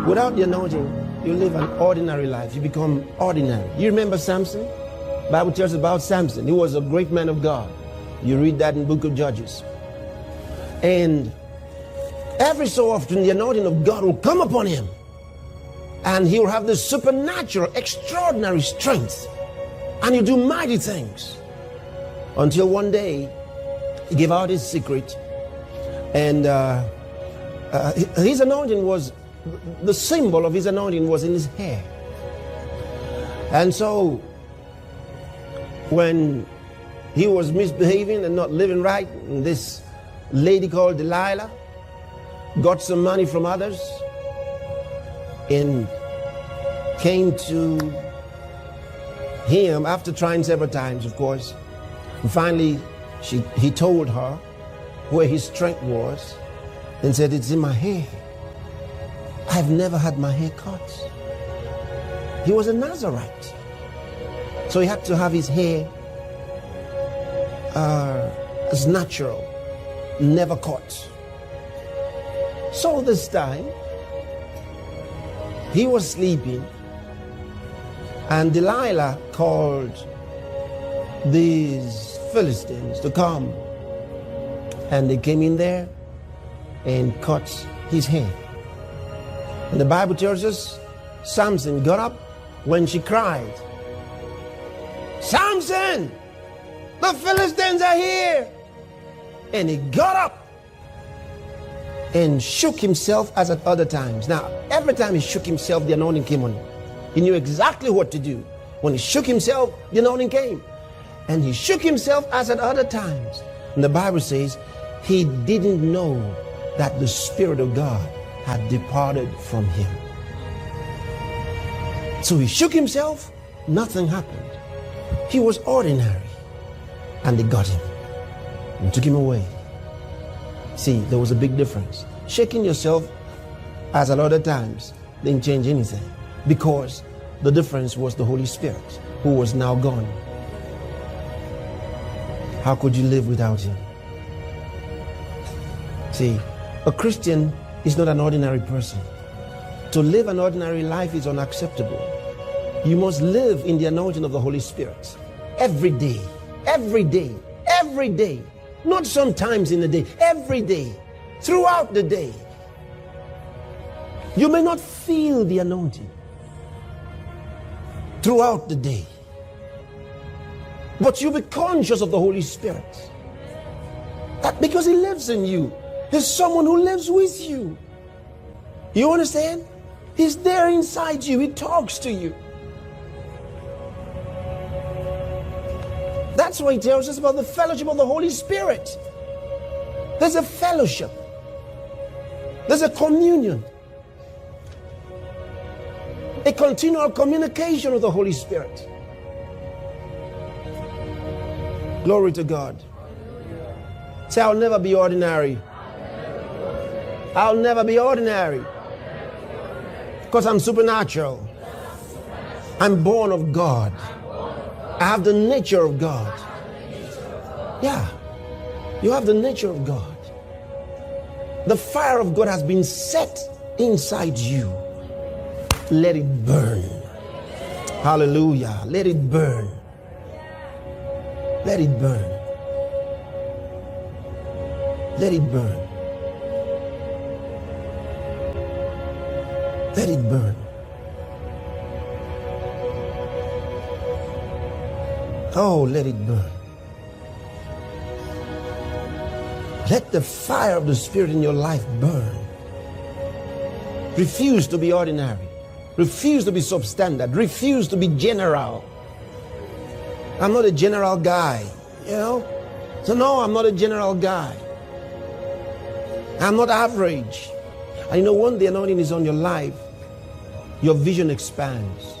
Without the anointing, you live an ordinary life. You become ordinary. You remember Samson? The Bible tells us about Samson. He was a great man of God. You read that in the book of Judges. And every so often, the anointing of God will come upon him. And he will have this supernatural, extraordinary strength. And he'll do mighty things. Until one day, he gave out his secret. And his anointing was, the symbol of his anointing was in his hair. And so, when he was misbehaving and not living right, and this lady called Delilah got some money from others and came to him after trying several times, of course. And finally, he told her where his strength was and said, "It's in my hair. I've never had my hair cut." He was a Nazarite, so he had to have his hair as natural, never cut. So this time, he was sleeping, and Delilah called these Philistines to come. And they came in there and cut his hair. And the Bible tells us Samson got up when she cried, "Samson, the Philistines are here!" And he got up and shook himself as at other times. Now, every time he shook himself, the anointing came on him. He knew exactly what to do. When he shook himself, the anointing came. And he shook himself as at other times. And the Bible says he didn't know that the Spirit of God had departed from him. So he shook himself, nothing happened. He was ordinary. And they got him and took him away. See, there was a big difference. Shaking yourself as at other times didn't change anything, because the difference was the Holy Spirit, who was now gone. How could you live without him? See, a Christian is not an ordinary person. To live an ordinary life is unacceptable. You must live in the anointing of the Holy Spirit every day, every day, every day. Not sometimes in the day, every day, throughout the day. You may not feel the anointing throughout the day, but you'll be conscious of the Holy Spirit. That because he lives in you. There's someone who lives with you. You understand? He's there inside you. He talks to you. That's why he tells us about the fellowship of the Holy Spirit. There's a fellowship. There's a communion. A continual communication with the Holy Spirit. Glory to God. Say, I'll never be ordinary. I'll never be ordinary. Because I'm supernatural. I'm born of God. I have the nature of God. Yeah. You have the nature of God. The fire of God has been set inside you. Let it burn. Hallelujah. Let it burn. Let it burn. Let it burn. Let it burn. Oh, let it burn. Let the fire of the Spirit in your life burn. Refuse to be ordinary. Refuse to be substandard. Refuse to be general. I'm not a general guy, you know. So no, I'm not a general guy. I'm not average. And you know, when the anointing is on your life, your vision expands.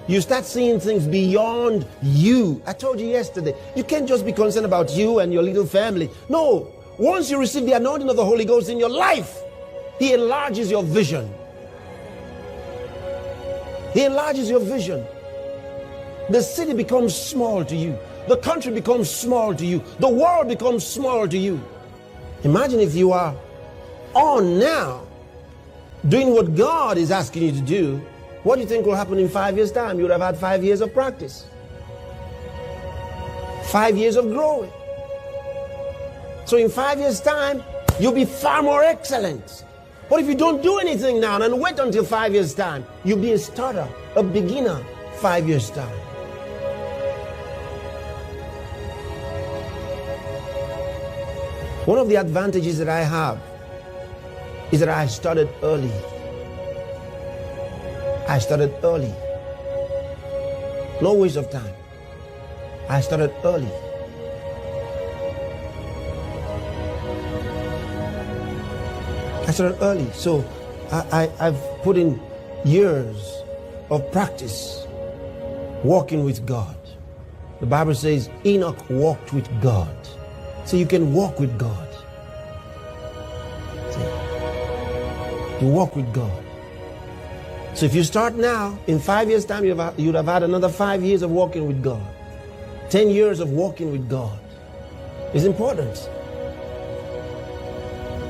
You start seeing things beyond you. I told you yesterday, you can't just be concerned about you and your little family. No, once you receive the anointing of the Holy Ghost in your life, he enlarges your vision. He enlarges your vision. The city becomes small to you. The country becomes small to you. The world becomes small to you. Imagine if you are on now doing what God is asking you to do, what do you think will happen in 5 years' time? You would have had 5 years of practice, 5 years of growing. So in 5 years' time, you'll be far more excellent. But if you don't do anything now and wait until 5 years' time, you'll be a starter, a beginner 5 years' time. One of the advantages that I have is that I started early. I started early. No waste of time. I started early. I started early. So I've put in years of practice walking with God. The Bible says Enoch walked with God. So you can walk with God. See? You walk with God. So if you start now, in 5 years' time, you'd have had another 5 years of walking with God. 10 years of walking with God. It's important.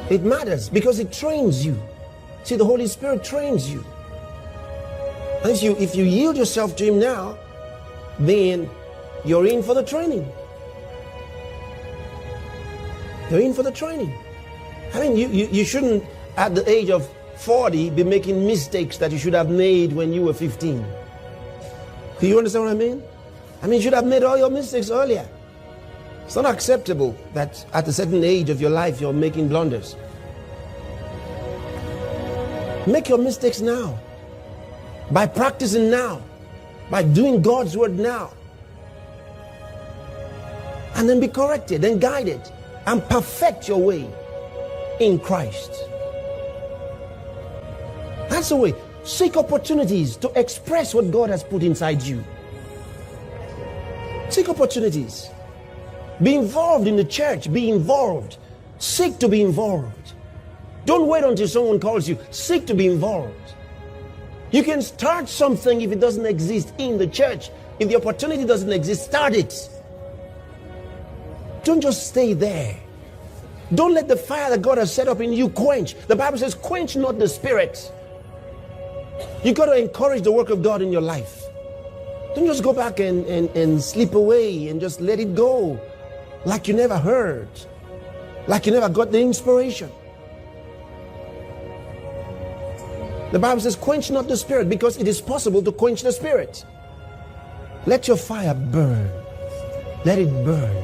It matters because it trains you. See, the Holy Spirit trains you. And if you yield yourself to Him now, then you're in for the training. You're in for the training. I mean, you shouldn't, at the age of 40, be making mistakes that you should have made when you were 15. Do you understand what I mean? I mean, you should have made all your mistakes earlier. It's not acceptable that at a certain age of your life you're making blunders. Make your mistakes now. By practicing now. By doing God's word now. And then be corrected and guided. And perfect your way in Christ. That's the way. Seek opportunities to express what God has put inside you. Seek opportunities. Be involved in the church. Be involved. Seek to be involved. Don't wait until someone calls you. Seek to be involved. You can start something if it doesn't exist in the church. If the opportunity doesn't exist, start it. Don't just stay there. Don't let the fire that God has set up in you quench. The Bible says, quench not the spirit. You got to encourage the work of God in your life. Don't just go back and slip away and just let it go like you never heard, like you never got the inspiration. The Bible says, quench not the spirit, because it is possible to quench the spirit. Let your fire burn. Let it burn.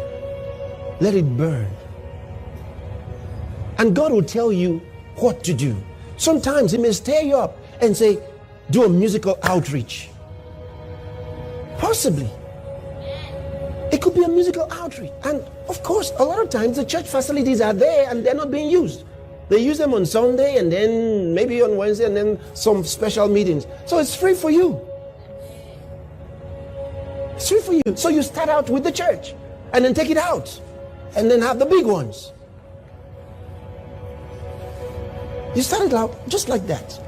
Let it burn. And God will tell you what to do. Sometimes He may stir you up and say, do a musical outreach. Possibly. It could be a musical outreach. And of course, a lot of times the church facilities are there and they're not being used. They use them on Sunday and then maybe on Wednesday and then some special meetings. So it's free for you. It's free for you. So you start out with the church and then take it out and then have the big ones. You started out just like that.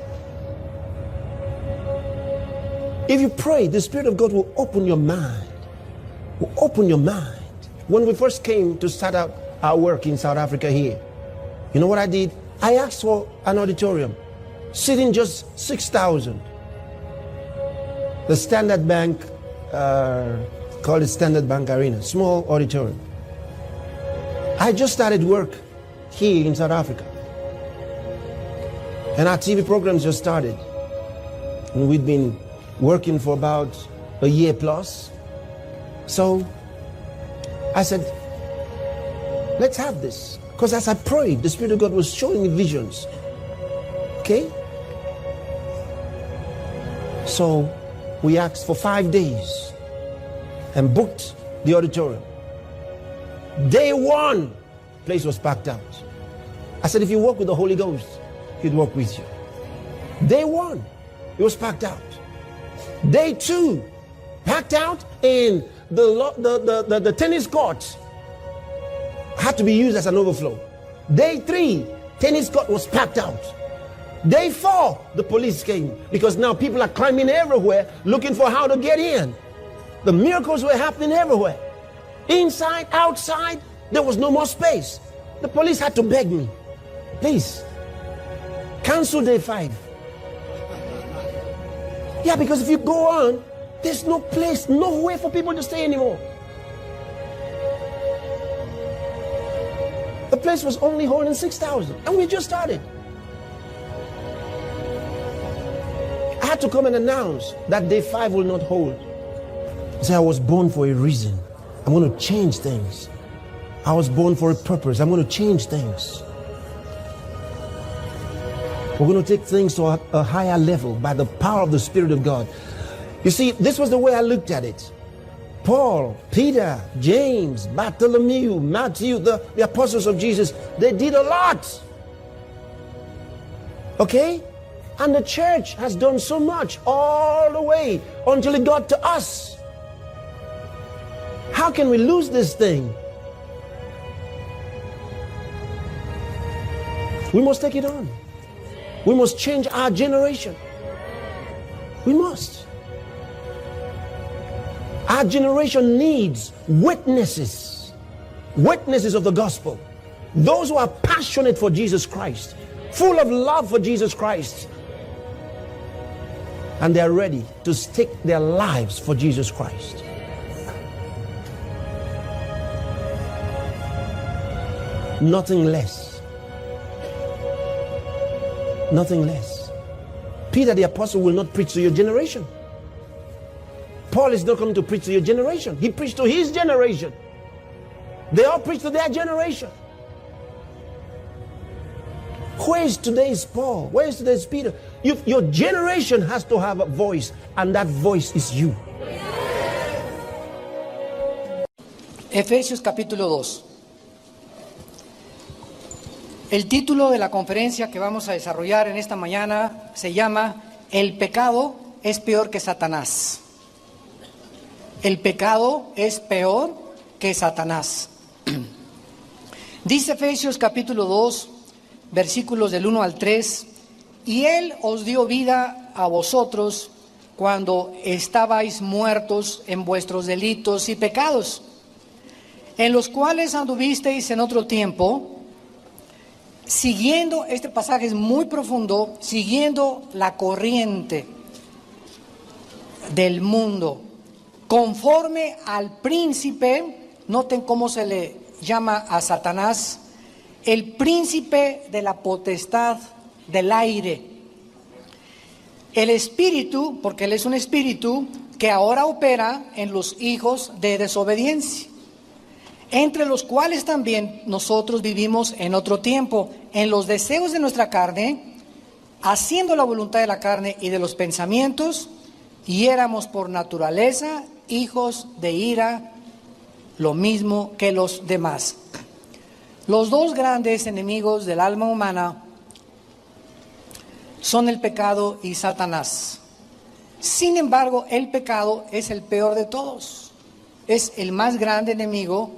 If you pray, the Spirit of God will open your mind. Will open your mind. When we first came to start out our work in South Africa here, you know what I did? I asked for an auditorium, sitting just 6,000. The Standard Bank, called it Standard Bank Arena, small auditorium. I just started work here in South Africa. And our TV programs just started. And we'd been working for about a year plus. So I said, let's have this. Because as I prayed, the Spirit of God was showing me visions. Okay? So we asked for 5 days and booked the auditorium. Day one, place was packed out. I said, if you walk with the Holy Ghost, He'd walk with you. Day one, it was packed out. Day two, packed out, and the tennis court had to be used as an overflow. Day three, tennis court was packed out. Day four, the police came because now people are climbing everywhere looking for how to get in. The miracles were happening everywhere. Inside, outside, there was no more space. The police had to beg me, please, Cancel day 5. Yeah, because if you go on, there's no place, nowhere for people to stay anymore. The place was only holding 6,000, and we just started. I had to come and announce that day 5 will not hold. I said, I was born for a reason. I'm going to change things. I was born for a purpose. I'm going to change things. We're going to take things to a higher level by the power of the Spirit of God. You see, this was the way I looked at it. Paul, Peter, James, Bartholomew, Matthew, the apostles of Jesus, they did a lot. Okay? And the church has done so much all the way until it got to us. How can we lose this thing? We must take it on. We must change our generation. We must. Our generation needs witnesses. Witnesses of the gospel. Those who are passionate for Jesus Christ. Full of love for Jesus Christ. And they are ready to stake their lives for Jesus Christ. Nothing less. Nothing less. Peter the apostle will not preach to your generation. Paul is not coming to preach to your generation. He preached to his generation. They all preach to their generation. Where is today's Paul? Where is today's Peter? Your generation has to have a voice, and that voice is you. Efesios capítulo 2. El título de la conferencia que vamos a desarrollar en esta mañana se llama El pecado es peor que Satanás. El pecado es peor que Satanás. Dice Efesios capítulo 2, versículos del 1 al 3, y Él os dio vida a vosotros cuando estabais muertos en vuestros delitos y pecados, en los cuales anduvisteis en otro tiempo, siguiendo, este pasaje es muy profundo, siguiendo la corriente del mundo, conforme al príncipe, noten cómo se le llama a Satanás, el príncipe de la potestad del aire. El espíritu, porque él es un espíritu, que ahora opera en los hijos de desobediencia, entre los cuales también nosotros vivimos en otro tiempo, en los deseos de nuestra carne, haciendo la voluntad de la carne y de los pensamientos, y éramos por naturaleza hijos de ira, lo mismo que los demás. Los dos grandes enemigos del alma humana son el pecado y Satanás. Sin embargo, el pecado es el peor de todos. Es el más grande enemigo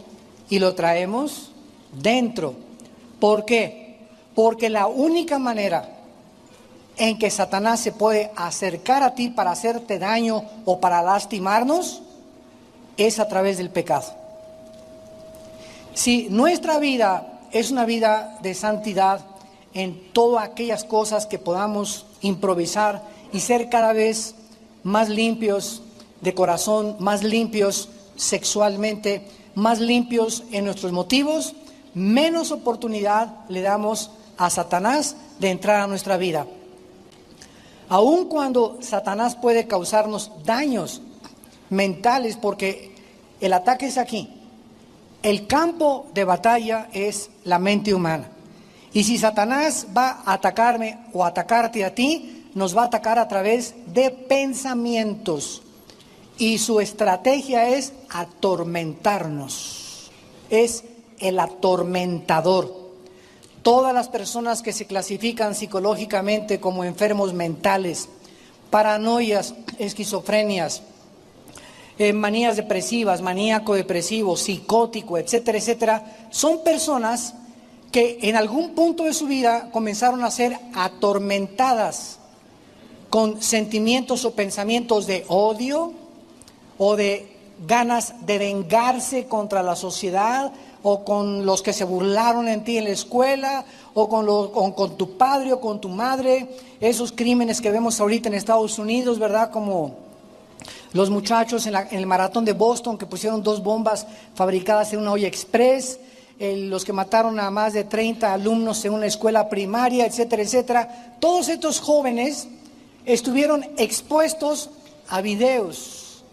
y lo traemos dentro. ¿Por qué? Porque la única manera en que Satanás se puede acercar a ti para hacerte daño o para lastimarnos es a través del pecado. Si nuestra vida es una vida de santidad en todas aquellas cosas que podamos improvisar y ser cada vez más limpios de corazón, más limpios sexualmente, más limpios en nuestros motivos, menos oportunidad le damos a Satanás de entrar a nuestra vida. Aun cuando Satanás puede causarnos daños mentales, porque el ataque es aquí. El campo de batalla es la mente humana. Y si Satanás va a atacarme o atacarte a ti, nos va a atacar a través de pensamientos. Y su estrategia es atormentarnos. Es el atormentador. Todas las personas que se clasifican psicológicamente como enfermos mentales, paranoias, esquizofrenias, manías depresivas, maníaco depresivo, psicótico, etcétera, etcétera, son personas que en algún punto de su vida comenzaron a ser atormentadas con sentimientos o pensamientos de odio o de ganas de vengarse contra la sociedad, o con los que se burlaron en ti en la escuela, o con tu padre o con tu madre. Esos crímenes que vemos ahorita en Estados Unidos, ¿verdad? Como los muchachos en el maratón de Boston que pusieron 2 bombas fabricadas en una olla express, los que mataron a más de 30 alumnos en una escuela primaria, etcétera, etcétera. Todos estos jóvenes estuvieron expuestos a videos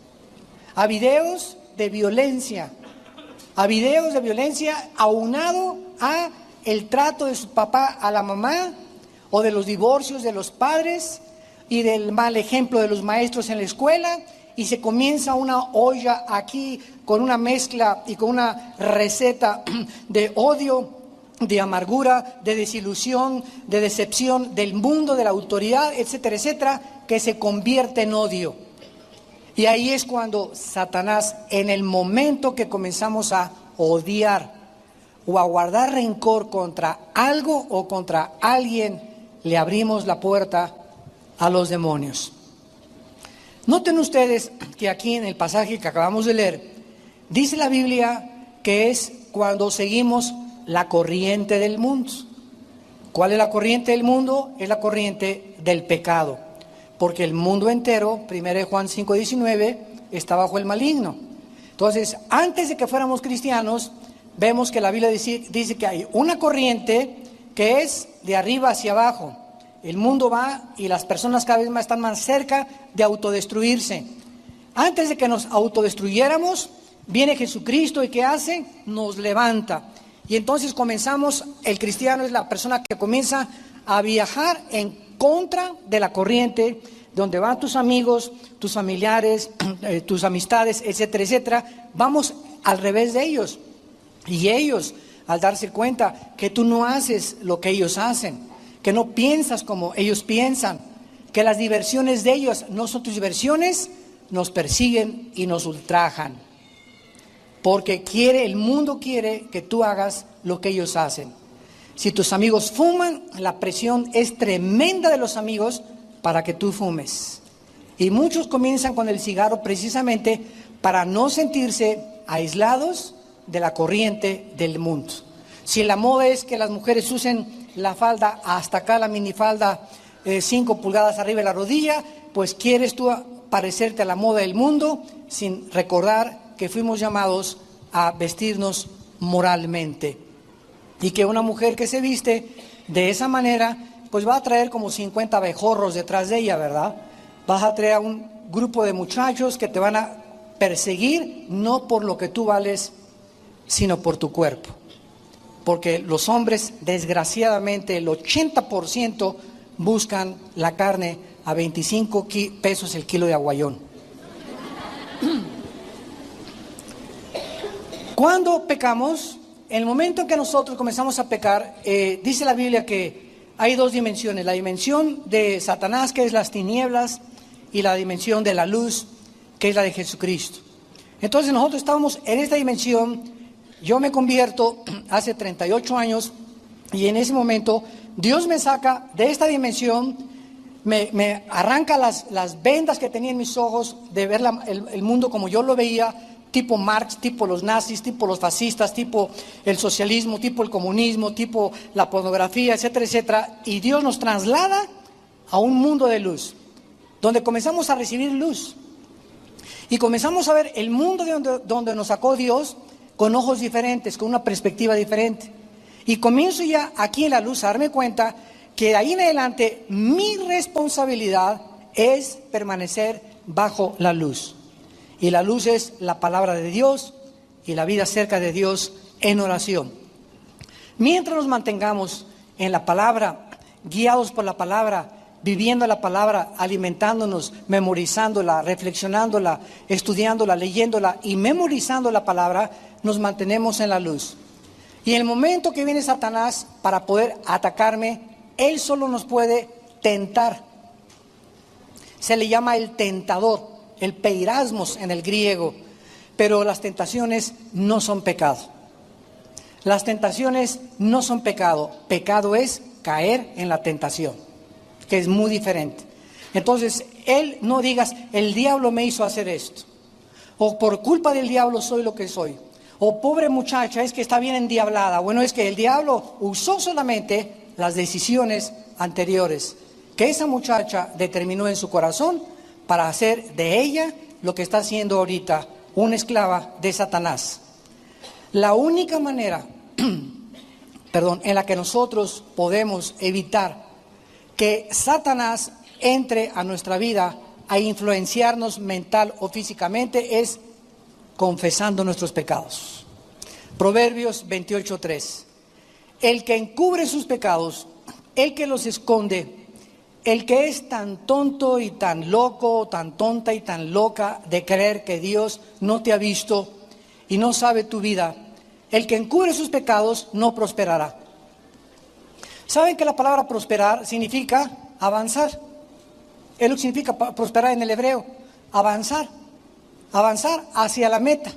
de violencia, aunado a el trato de su papá a la mamá, o de los divorcios de los padres y del mal ejemplo de los maestros en la escuela. Y se comienza una olla aquí con una mezcla y con una receta de odio, de amargura, de desilusión, de decepción del mundo, de la autoridad, etcétera, etcétera, que se convierte en odio. Y ahí es cuando Satanás, en el momento que comenzamos a odiar o a guardar rencor contra algo o contra alguien, le abrimos la puerta a los demonios. Noten ustedes que aquí en el pasaje que acabamos de leer, dice la Biblia que es cuando seguimos la corriente del mundo. ¿Cuál es la corriente del mundo? Es la corriente del pecado. Porque el mundo entero, 1 Juan 5:19, está bajo el maligno. Entonces, antes de que fuéramos cristianos, vemos que la Biblia dice que hay una corriente que es de arriba hacia abajo. El mundo va y las personas cada vez más están más cerca de autodestruirse. Antes de que nos autodestruyéramos, viene Jesucristo y ¿qué hace? Nos levanta. Y entonces el cristiano es la persona que comienza a viajar en contra de la corriente, donde van tus amigos, tus familiares, tus amistades, etcétera, etcétera. Vamos al revés de ellos. Y ellos, al darse cuenta que tú no haces lo que ellos hacen, que no piensas como ellos piensan, que las diversiones de ellos no son tus diversiones, nos persiguen y nos ultrajan. Porque el mundo quiere que tú hagas lo que ellos hacen. Si tus amigos fuman, la presión es tremenda de los amigos para que tú fumes. Y muchos comienzan con el cigarro precisamente para no sentirse aislados de la corriente del mundo. Si la moda es que las mujeres usen la falda hasta acá, la minifalda 5 pulgadas arriba de la rodilla, pues quieres tú parecerte a la moda del mundo sin recordar que fuimos llamados a vestirnos moralmente. Y que una mujer que se viste de esa manera, pues va a traer como 50 abejorros detrás de ella, ¿verdad? Vas a traer a un grupo de muchachos que te van a perseguir, no por lo que tú vales, sino por tu cuerpo. Porque los hombres, desgraciadamente, el 80% buscan la carne a 25 pesos el kilo de aguayón. ¿Cuándo pecamos? En el momento en que nosotros comenzamos a pecar, dice la Biblia que hay 2 dimensiones. La dimensión de Satanás, que es las tinieblas, y la dimensión de la luz, que es la de Jesucristo. Entonces nosotros estábamos en esta dimensión. Yo me convierto hace 38 años y en ese momento Dios me saca de esta dimensión, me arranca las vendas que tenía en mis ojos de ver el mundo como yo lo veía, tipo Marx, tipo los nazis, tipo los fascistas, tipo el socialismo, tipo el comunismo, tipo la pornografía, etcétera, etcétera. Y Dios nos traslada a un mundo de luz, donde comenzamos a recibir luz. Y comenzamos a ver el mundo donde nos sacó Dios con ojos diferentes, con una perspectiva diferente. Y comienzo ya aquí en la luz a darme cuenta que de ahí en adelante mi responsabilidad es permanecer bajo la luz. Y la luz es la palabra de Dios y la vida cerca de Dios en oración. Mientras nos mantengamos en la palabra, guiados por la palabra, viviendo la palabra, alimentándonos, memorizándola, reflexionándola, estudiándola, leyéndola y memorizando la palabra, nos mantenemos en la luz. Y en el momento que viene Satanás para poder atacarme, él solo nos puede tentar. Se le llama el tentador, el peirasmos en el griego, pero las tentaciones no son pecado. Las tentaciones no son pecado. Pecado es caer en la tentación, que es muy diferente. Entonces, no digas, el diablo me hizo hacer esto, o por culpa del diablo soy lo que soy, O pobre muchacha, es que está bien endiablada. Bueno, es que el diablo usó solamente las decisiones anteriores que esa muchacha determinó en su corazón para hacer de ella lo que está haciendo ahorita, una esclava de Satanás. La única manera, en la que nosotros podemos evitar que Satanás entre a nuestra vida a influenciarnos mental o físicamente es confesando nuestros pecados. Proverbios 28:3. El que encubre sus pecados, el que los esconde, el que es tan tonto y tan loco, tan tonta y tan loca de creer que Dios no te ha visto y no sabe tu vida, el que encubre sus pecados no prosperará. ¿Saben que la palabra prosperar significa avanzar? Es lo que significa prosperar en el hebreo, avanzar hacia la meta,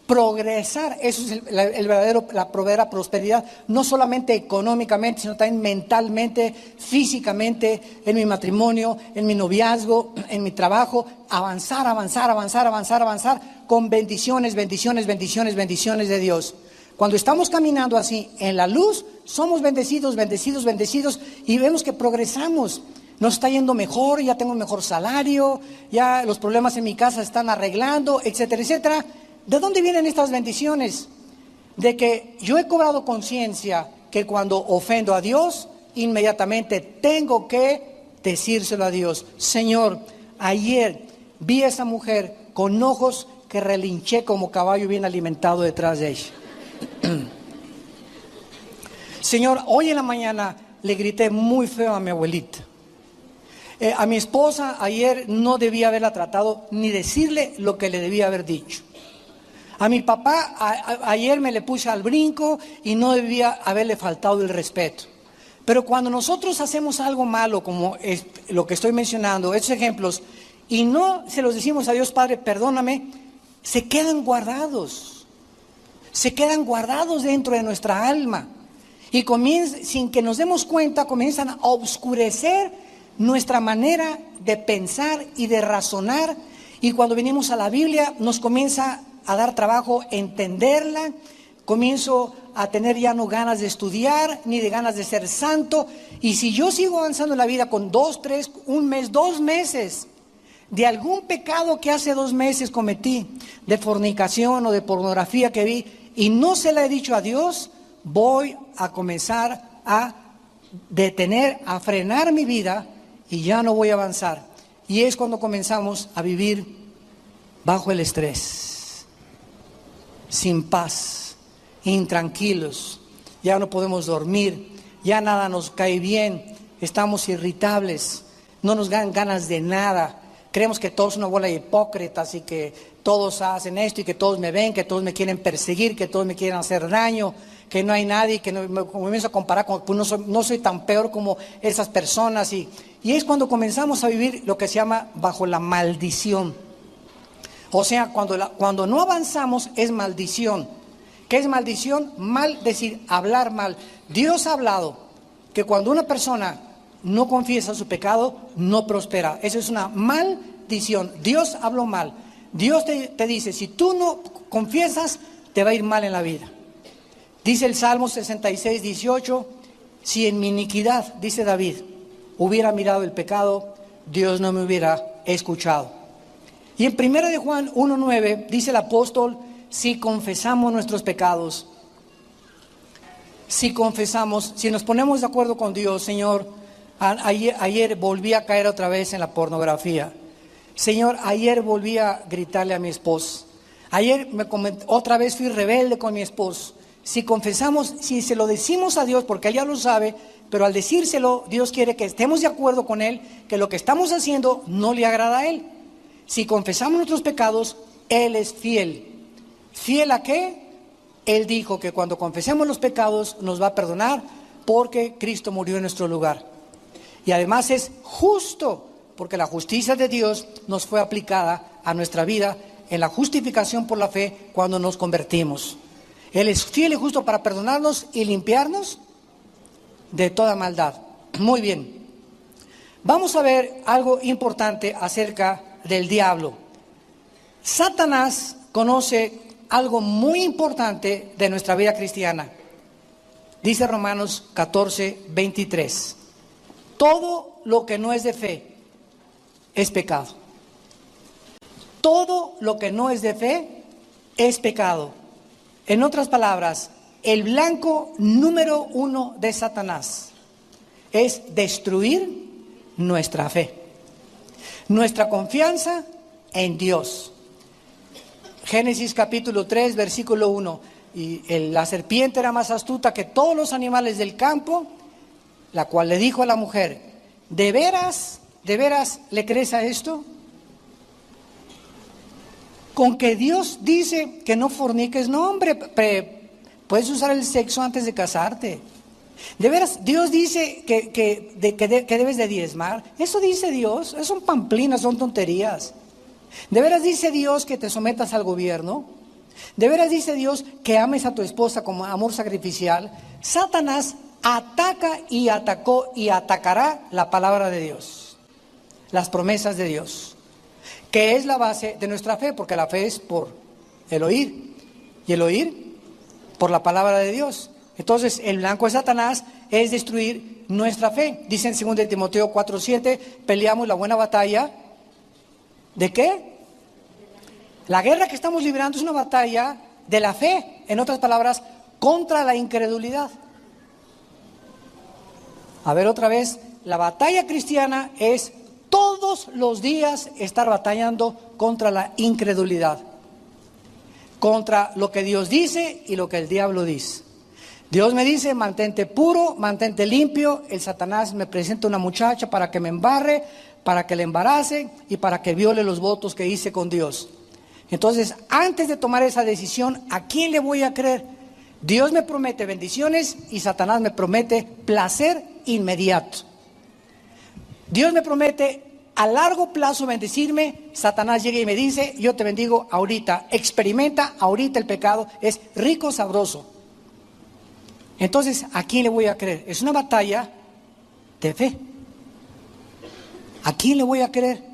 progresar. Eso es la verdadera prosperidad, no solamente económicamente, sino también mentalmente, físicamente, en mi matrimonio, en mi noviazgo, en mi trabajo. Avanzar, con bendiciones de Dios. Cuando estamos caminando así en la luz, somos bendecidos, y vemos que progresamos. Nos está yendo mejor, ya tengo un mejor salario, ya los problemas en mi casa se están arreglando, etcétera, etcétera. ¿De dónde vienen estas bendiciones? De que yo he cobrado conciencia que cuando ofendo a Dios, inmediatamente tengo que decírselo a Dios. Señor, ayer vi a esa mujer con ojos que relinché como caballo bien alimentado detrás de ella. Señor, hoy en la mañana le grité muy feo a mi abuelita. A mi esposa ayer no debía haberla tratado ni decirle lo que le debía haber dicho. A mi papá ayer me le puse al brinco y no debía haberle faltado el respeto. Pero cuando nosotros hacemos algo malo, como es lo que estoy mencionando, estos ejemplos, y no se los decimos a Dios, Padre, perdóname, se quedan guardados dentro de nuestra alma. Y sin que nos demos cuenta, comienzan a oscurecer nuestra manera de pensar y de razonar, y cuando venimos a la Biblia nos comienza a dar trabajo entenderla, comienzo a tener ya no ganas de estudiar, ni de ganas de ser santo, y si yo sigo avanzando en la vida con 2 meses, de algún pecado que hace 2 meses cometí, de fornicación o de pornografía que vi, y no se la he dicho a Dios, voy a comenzar a detener, a frenar mi vida, y ya no voy a avanzar. Y es cuando comenzamos a vivir bajo el estrés, sin paz, intranquilos, ya no podemos dormir, ya nada nos cae bien, estamos irritables, no nos dan ganas de nada, creemos que todos son una bola de hipócritas y que todos hacen esto y que todos me ven, que todos me quieren perseguir, que todos me quieren hacer daño, que no hay nadie, que me comienzo a comparar con, pues no soy tan peor como esas personas, y es cuando comenzamos a vivir lo que se llama bajo la maldición. O sea, cuando no avanzamos es maldición. ¿Qué es maldición? Mal, decir, hablar mal. Dios ha hablado que cuando una persona no confiesa su pecado, no prospera. Eso es una maldición. Dios habló mal. Dios te dice, si tú no confiesas, te va a ir mal en la vida. Dice el Salmo 66:18, si en mi iniquidad, dice David, hubiera mirado el pecado, Dios no me hubiera escuchado. Y en 1 de Juan 1:9 dice el apóstol, si confesamos nuestros pecados, si nos ponemos de acuerdo con Dios, Señor, ayer volví a caer otra vez en la pornografía. Señor, ayer volví a gritarle a mi esposo. Ayer otra vez fui rebelde con mi esposo. Si confesamos, si se lo decimos a Dios, porque Él ya lo sabe, pero al decírselo, Dios quiere que estemos de acuerdo con Él, que lo que estamos haciendo no le agrada a Él. Si confesamos nuestros pecados, Él es fiel. ¿Fiel a qué? Él dijo que cuando confesemos los pecados nos va a perdonar porque Cristo murió en nuestro lugar. Y además es justo, porque la justicia de Dios nos fue aplicada a nuestra vida en la justificación por la fe cuando nos convertimos. Él es fiel y justo para perdonarnos y limpiarnos de toda maldad. Muy bien. Vamos a ver algo importante acerca del diablo. Satanás conoce algo muy importante de nuestra vida cristiana. Dice Romanos 14:23. Todo lo que no es de fe es pecado. Todo lo que no es de fe es pecado. En otras palabras, el blanco número 1 de Satanás es destruir nuestra fe, nuestra confianza en Dios. Génesis capítulo 3, versículo 1. Y la serpiente era más astuta que todos los animales del campo, la cual le dijo a la mujer: ¿de veras le crees a esto? Con que Dios dice que no forniques, no hombre, puedes usar el sexo antes de casarte. De veras, Dios dice que debes de diezmar. Eso dice Dios, eso son pamplinas, son tonterías. De veras dice Dios que te sometas al gobierno. De veras dice Dios que ames a tu esposa como amor sacrificial. Satanás ataca y atacó y atacará la palabra de Dios, las promesas de Dios, que es la base de nuestra fe, porque la fe es por el oír y el oír por la palabra de Dios. Entonces el blanco de Satanás es destruir nuestra fe. Dice en 2 Timoteo 4:7, peleamos la buena batalla. ¿De qué? La guerra que estamos librando es una batalla de la fe, en otras palabras, contra la incredulidad. A ver otra vez, la batalla cristiana es todos los días estar batallando contra la incredulidad, contra lo que Dios dice y lo que el diablo dice. Dios me dice: mantente puro, mantente limpio. El Satanás me presenta una muchacha para que me embarre, para que le embarace y para que viole los votos que hice con Dios. Entonces, antes de tomar esa decisión, ¿a quién le voy a creer? Dios me promete bendiciones y Satanás me promete placer inmediato. Dios me promete a largo plazo bendecirme. Satanás llega y me dice: yo te bendigo ahorita, experimenta ahorita el pecado, es rico, sabroso. Entonces, ¿a quién le voy a creer? Es una batalla de fe. ¿A quién le voy a creer?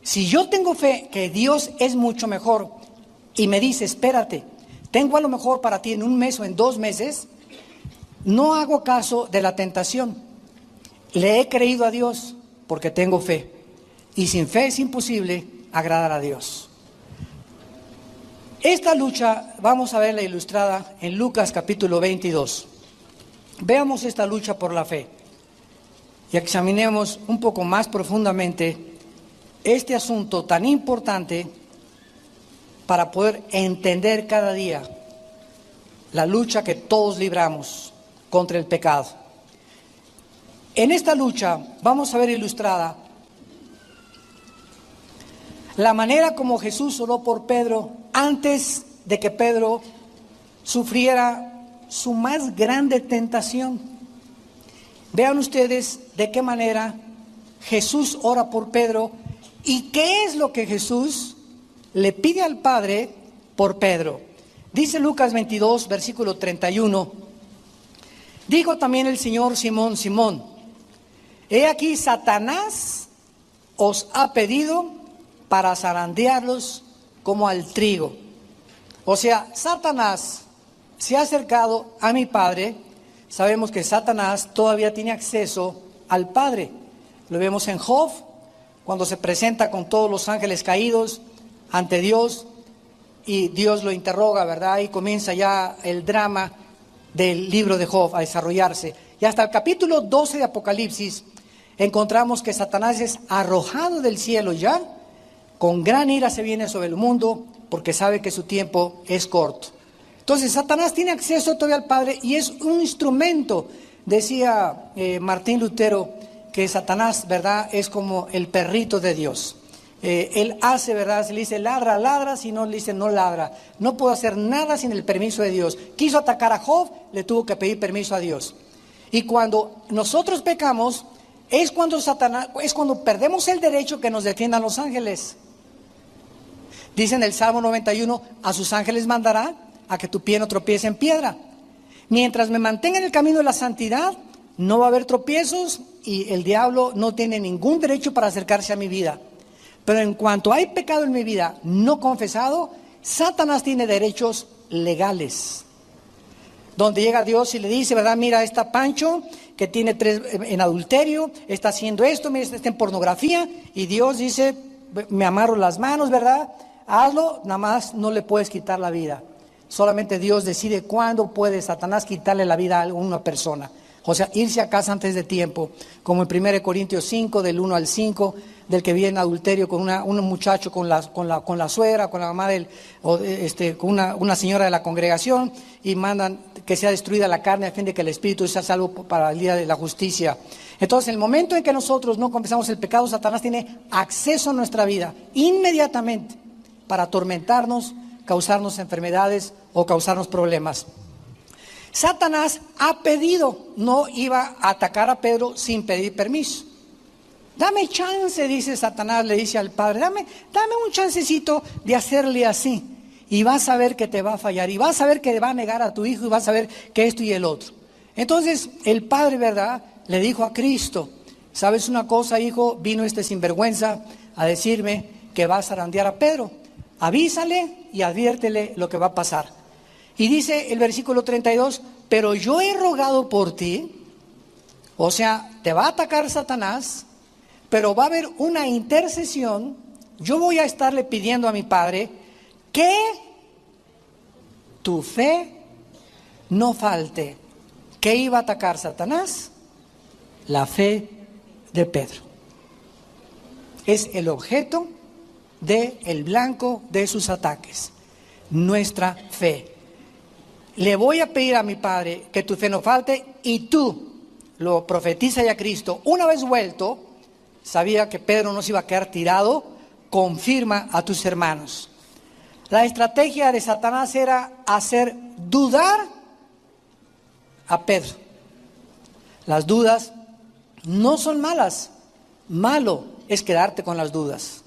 Si yo tengo fe que Dios es mucho mejor y me dice: espérate, tengo a lo mejor para ti en 1 mes o en 2 meses, no hago caso de la tentación. Le he creído a Dios porque tengo fe. Y sin fe es imposible agradar a Dios. Esta lucha vamos a verla ilustrada en Lucas capítulo 22. Veamos esta lucha por la fe y examinemos un poco más profundamente este asunto tan importante para poder entender cada día la lucha que todos libramos contra el pecado. En esta lucha vamos a ver ilustrada la manera como Jesús oró por Pedro antes de que Pedro sufriera su más grande tentación. Vean ustedes de qué manera Jesús ora por Pedro y qué es lo que Jesús le pide al Padre por Pedro. Dice Lucas 22, versículo 31. Dijo también el Señor: Simón, Simón, he aquí Satanás os ha pedido para zarandearlos como al trigo. O sea, Satanás se ha acercado a mi Padre. Sabemos que Satanás todavía tiene acceso al Padre. Lo vemos en Job, cuando se presenta con todos los ángeles caídos ante Dios y Dios lo interroga, ¿verdad? Y comienza ya el drama del libro de Job a desarrollarse. Y hasta el capítulo 12 de Apocalipsis encontramos que Satanás es arrojado del cielo ya. Con gran ira se viene sobre el mundo porque sabe que su tiempo es corto. Entonces Satanás tiene acceso todavía al Padre y es un instrumento. Decía Martín Lutero que Satanás, ¿verdad?, es como el perrito de Dios. Él hace, ¿verdad? Si le dice ladra, ladra; si no le dice no ladra. No puedo hacer nada sin el permiso de Dios. Quiso atacar a Job, le tuvo que pedir permiso a Dios. Y cuando nosotros pecamos, es cuando perdemos el derecho que nos defiendan los ángeles. Dice en el Salmo 91: a sus ángeles mandará a que tu pie no tropiece en piedra. Mientras me mantenga en el camino de la santidad, no va a haber tropiezos y el diablo no tiene ningún derecho para acercarse a mi vida. Pero en cuanto hay pecado en mi vida no confesado, Satanás tiene derechos legales. Donde llega Dios y le dice, ¿verdad? Mira, está Pancho, que tiene 3 en adulterio, está haciendo esto, mira, está en pornografía. Y Dios dice, me amarro las manos, ¿verdad? Hazlo, nada más no le puedes quitar la vida. Solamente Dios decide cuándo puede Satanás quitarle la vida a una persona. O sea, irse a casa antes de tiempo, como en 1 Corintios 5, del 1 al 5, del que viene en adulterio con un muchacho, con la suegra, con la mamá con una señora de la congregación, y mandan que sea destruida la carne a fin de que el espíritu sea salvo para el día de la justicia. Entonces, en el momento en que nosotros no confesamos el pecado, Satanás tiene acceso a nuestra vida inmediatamente para atormentarnos, causarnos enfermedades o causarnos problemas. Satanás ha pedido, no iba a atacar a Pedro sin pedir permiso. Dame chance, dice Satanás, le dice al Padre, dame un chancecito de hacerle así. Y vas a ver que te va a fallar, y vas a ver que va a negar a tu hijo, y vas a ver que esto y el otro. Entonces el Padre, ¿verdad?, le dijo a Cristo, ¿sabes una cosa, hijo? Vino este sinvergüenza a decirme que va a zarandear a Pedro. Avísale y adviértele lo que va a pasar. Y dice el versículo 32, pero yo he rogado por ti, o sea, te va a atacar Satanás, pero va a haber una intercesión. Yo voy a estarle pidiendo a mi Padre que tu fe no falte. ¿Qué iba a atacar Satanás? La fe de Pedro. Es el objeto del blanco de sus ataques, nuestra fe. Le voy a pedir a mi Padre que tu fe no falte, y tú lo profetiza ya Cristo. Una vez vuelto, sabía que Pedro no se iba a quedar tirado, confirma a tus hermanos. La estrategia de Satanás era hacer dudar a Pedro. Las dudas no son malas, malo es quedarte con las dudas.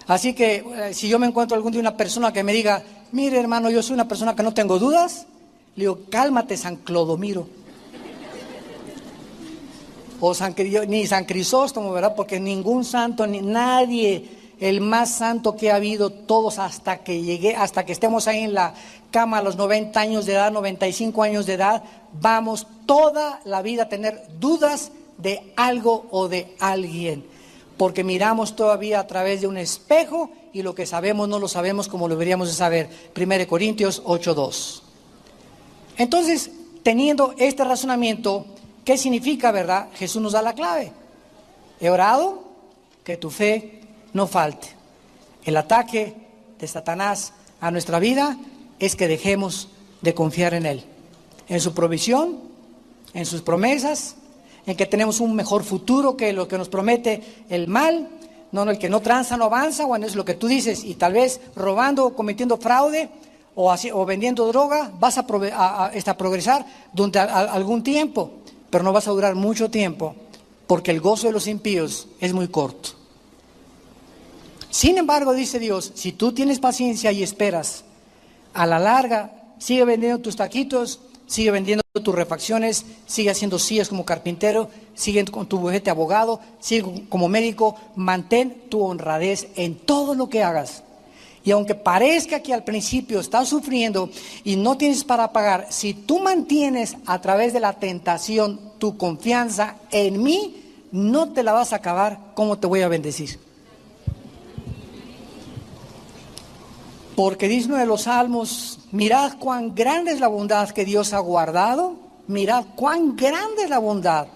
Así que si yo me encuentro algún día una persona que me diga, mire hermano, yo soy una persona que no tengo dudas, le digo, cálmate San Clodomiro. O ni San Crisóstomo, ¿verdad? Porque ningún santo, ni nadie, el más santo que ha habido, todos hasta que estemos ahí en la cama a los 90 años de edad, 95 años de edad, vamos toda la vida a tener dudas de algo o de alguien. Porque miramos todavía a través de un espejo y lo que sabemos no lo sabemos como lo deberíamos de saber. 1 Corintios 8:2. Entonces, teniendo este razonamiento, ¿qué significa, verdad? Jesús nos da la clave. He orado que tu fe no falte. El ataque de Satanás a nuestra vida es que dejemos de confiar en Él, en su provisión, en sus promesas, en que tenemos un mejor futuro que lo que nos promete el mal. No, el que no tranza no avanza, bueno, es lo que tú dices, y tal vez robando o cometiendo fraude o vendiendo droga vas a progresar durante algún tiempo, pero no vas a durar mucho tiempo, porque el gozo de los impíos es muy corto. Sin embargo, dice Dios, si tú tienes paciencia y esperas, a la larga, sigue vendiendo tus taquitos, sigue vendiendo tus refacciones, sigue haciendo sillas como carpintero, sigue con tu bufete de abogado, sigue como médico, mantén tu honradez en todo lo que hagas. Y aunque parezca que al principio estás sufriendo y no tienes para pagar, si tú mantienes a través de la tentación tu confianza en mí, no te la vas a acabar. ¿Cómo te voy a bendecir? Porque dice uno de los salmos, mirad cuán grande es la bondad que Dios ha guardado, mirad cuán grande es la bondad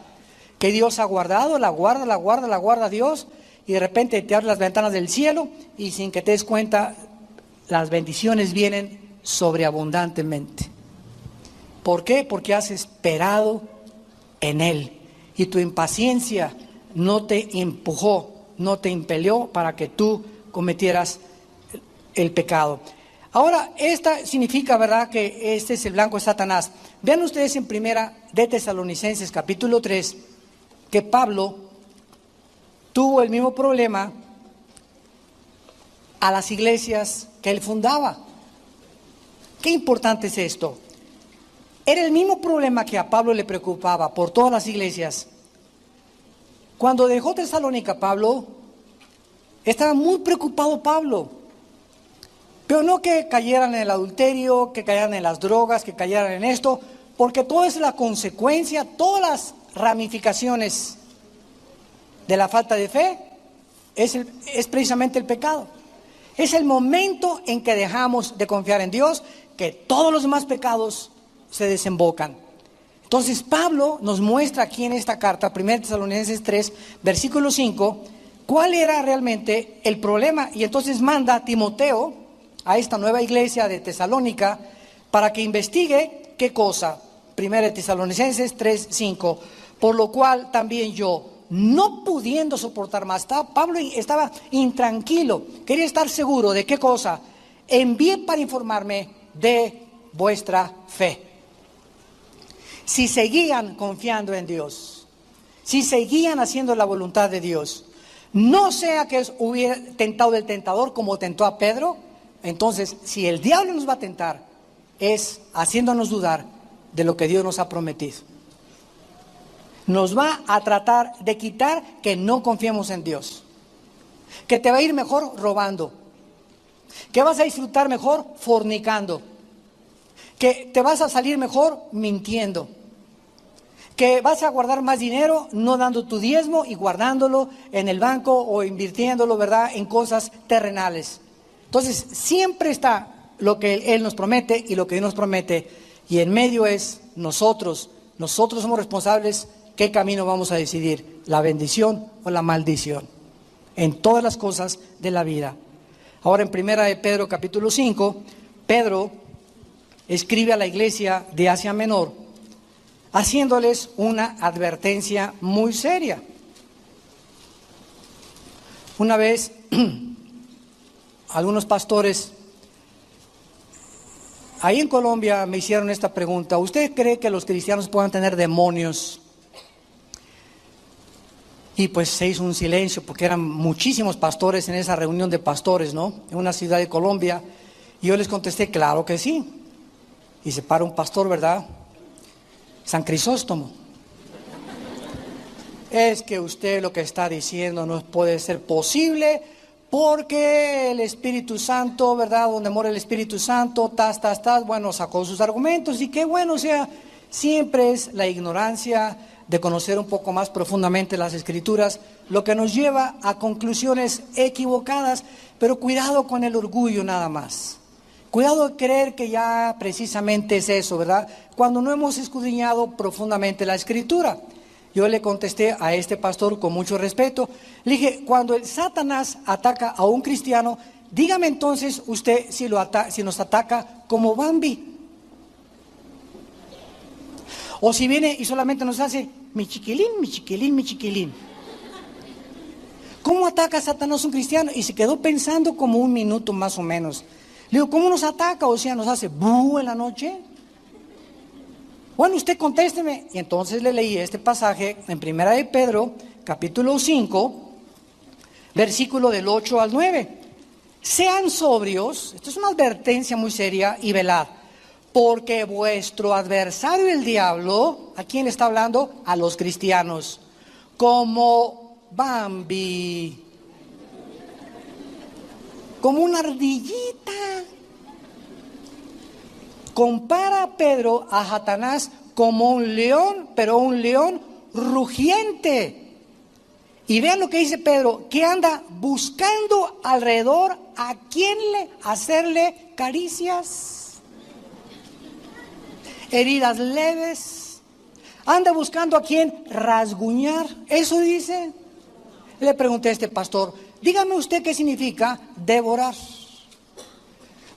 que Dios ha guardado, la guarda Dios, y de repente te abre las ventanas del cielo y sin que te des cuenta, las bendiciones vienen sobreabundantemente. ¿Por qué? Porque has esperado en Él y tu impaciencia no te empujó, no te impelió para que tú cometieras el pecado. Ahora, esta significa, ¿verdad?, que este es el blanco de Satanás. Vean ustedes en Primera de Tesalonicenses capítulo 3, que Pablo tuvo el mismo problema a las iglesias que él fundaba. Qué importante es esto. Era el mismo problema que a Pablo le preocupaba por todas las iglesias. Cuando dejó Tesalónica, Pablo estaba muy preocupado. Pablo Pero no que cayeran en el adulterio, que cayeran en las drogas, que cayeran en esto, porque todo es la consecuencia, todas las ramificaciones de la falta de fe es precisamente el pecado. Es el momento en que dejamos de confiar en Dios que todos los demás pecados se desembocan. Entonces Pablo nos muestra aquí en esta carta, 1 Tesalonicenses 3, versículo 5, cuál era realmente el problema. Y entonces manda a Timoteo a esta nueva iglesia de Tesalónica para que investigue qué cosa. 1 Tesalonicenses 3, 5, por lo cual también yo, no pudiendo soportar más, Pablo estaba intranquilo, quería estar seguro de qué cosa, envié para informarme de vuestra fe. Si seguían confiando en Dios, si seguían haciendo la voluntad de Dios, no sea que hubiera tentado el tentador como tentó a Pedro. Entonces, si el diablo nos va a tentar, es haciéndonos dudar de lo que Dios nos ha prometido. Nos va a tratar de quitar que no confiemos en Dios, que te va a ir mejor robando, que vas a disfrutar mejor fornicando, que te vas a salir mejor mintiendo, que vas a guardar más dinero no dando tu diezmo y guardándolo en el banco o invirtiéndolo, ¿verdad?, en cosas terrenales. Entonces siempre está lo que Él nos promete y lo que Dios nos promete, y en medio es nosotros somos responsables qué camino vamos a decidir, la bendición o la maldición, en todas las cosas de la vida. Ahora en 1 de Pedro capítulo 5, Pedro escribe a la iglesia de Asia Menor, haciéndoles una advertencia muy seria. Una vez, algunos pastores ahí en Colombia me hicieron esta pregunta: ¿usted cree que los cristianos puedan tener demonios? Y pues se hizo un silencio porque eran muchísimos pastores en esa reunión de pastores, ¿no?, en una ciudad de Colombia. Y yo les contesté, claro que sí. Y se para un pastor, ¿verdad?, San Crisóstomo. Es que usted lo que está diciendo no puede ser posible, porque el Espíritu Santo, ¿verdad?, donde mora el Espíritu Santo, bueno, sacó sus argumentos. Y qué bueno, o sea, siempre es la ignorancia de conocer un poco más profundamente las Escrituras lo que nos lleva a conclusiones equivocadas. Pero cuidado con el orgullo nada más. Cuidado de creer que ya precisamente es eso, ¿verdad?, cuando no hemos escudriñado profundamente la Escritura. Yo le contesté a este pastor con mucho respeto, le dije, cuando el Satanás ataca a un cristiano, dígame entonces usted si nos ataca como Bambi. O si viene y solamente nos hace, mi chiquilín, mi chiquilín, mi chiquilín. ¿Cómo ataca Satanás a un cristiano? Y se quedó pensando como un minuto más o menos. Le digo, ¿cómo nos ataca? O sea, ¿nos hace bú en la noche? Bueno, usted contésteme. Y entonces le leí este pasaje en 1 de Pedro, capítulo 5, versículo del 8 al 9. Sean sobrios, esto es una advertencia muy seria, y velad, porque vuestro adversario el diablo, ¿a quién le está hablando? A los cristianos, como Bambi, como una ardillita. Compara a Pedro a Satanás como un león, pero un león rugiente. Y vean lo que dice Pedro, que anda buscando alrededor a quién hacerle caricias, heridas leves. Anda buscando a quién rasguñar. Eso dice. Le pregunté a este pastor, dígame usted qué significa devorar.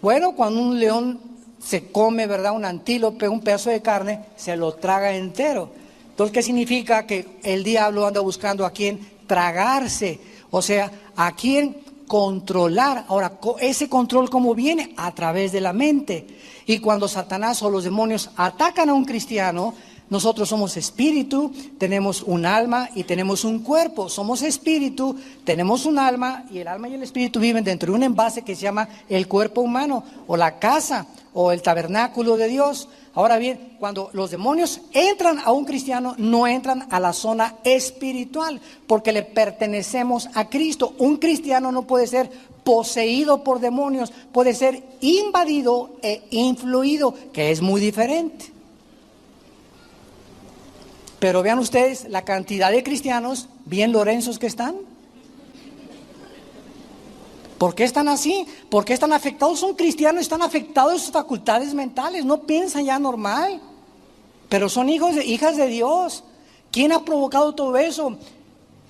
Bueno, cuando un león se come, ¿verdad?, un antílope, un pedazo de carne, se lo traga entero. Entonces, ¿qué significa? Que el diablo anda buscando a quién tragarse, o sea, a quién controlar. Ahora, ese control, ¿cómo viene? A través de la mente. Y cuando Satanás o los demonios atacan a un cristiano, nosotros somos espíritu, tenemos un alma y tenemos un cuerpo. Somos espíritu, tenemos un alma y el alma y el espíritu viven dentro de un envase que se llama el cuerpo humano o la casa o el tabernáculo de Dios. Ahora bien, cuando los demonios entran a un cristiano, no entran a la zona espiritual porque le pertenecemos a Cristo. Un cristiano no puede ser poseído por demonios, puede ser invadido e influido, que es muy diferente. Pero vean ustedes la cantidad de cristianos bien lorenzos que están. ¿Por qué están así? ¿Por qué están afectados? Son cristianos, están afectados de sus facultades mentales, no piensan ya normal, pero son hijas de Dios. ¿Quién ha provocado todo eso?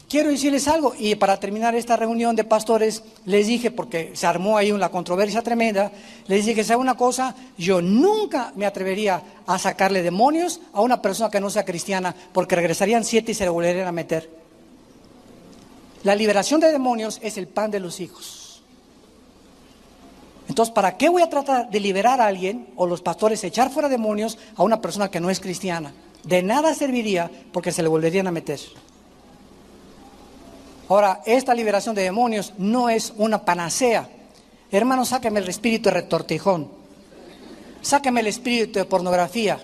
Quiero decirles algo, y para terminar esta reunión de pastores, les dije, porque se armó ahí una controversia tremenda, les dije, ¿sabe una cosa? Yo nunca me atrevería a sacarle demonios a una persona que no sea cristiana, porque regresarían 7 y se le volverían a meter. La liberación de demonios es el pan de los hijos. Entonces, ¿para qué voy a tratar de liberar a alguien, o los pastores, echar fuera demonios a una persona que no es cristiana? De nada serviría porque se le volverían a meter. Ahora, esta liberación de demonios no es una panacea. Hermano, sáqueme el espíritu de retortijón, sáqueme el espíritu de pornografía,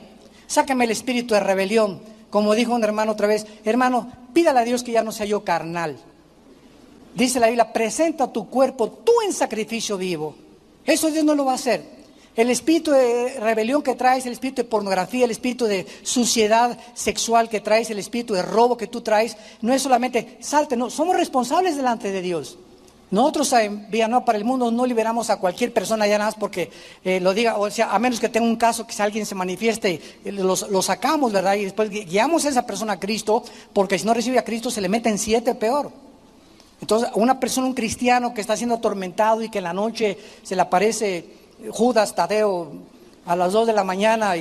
sáqueme el espíritu de rebelión. Como dijo un hermano otra vez, hermano, pídale a Dios que ya no sea yo carnal. Dice la Biblia, presenta tu cuerpo tú en sacrificio vivo. Eso Dios no lo va a hacer. El espíritu de rebelión que traes, el espíritu de pornografía, el espíritu de suciedad sexual que traes, el espíritu de robo que tú traes, no es solamente salte, no, somos responsables delante de Dios. Nosotros en Villanueva para el Mundo no liberamos a cualquier persona ya nada más porque lo diga, o sea, a menos que tenga un caso que si alguien se manifieste, lo sacamos, ¿verdad? Y después guiamos a esa persona a Cristo, porque si no recibe a Cristo se le meten 7 peor. Entonces, una persona, un cristiano que está siendo atormentado y que en la noche se le aparece Judas Tadeo a las 2 de la mañana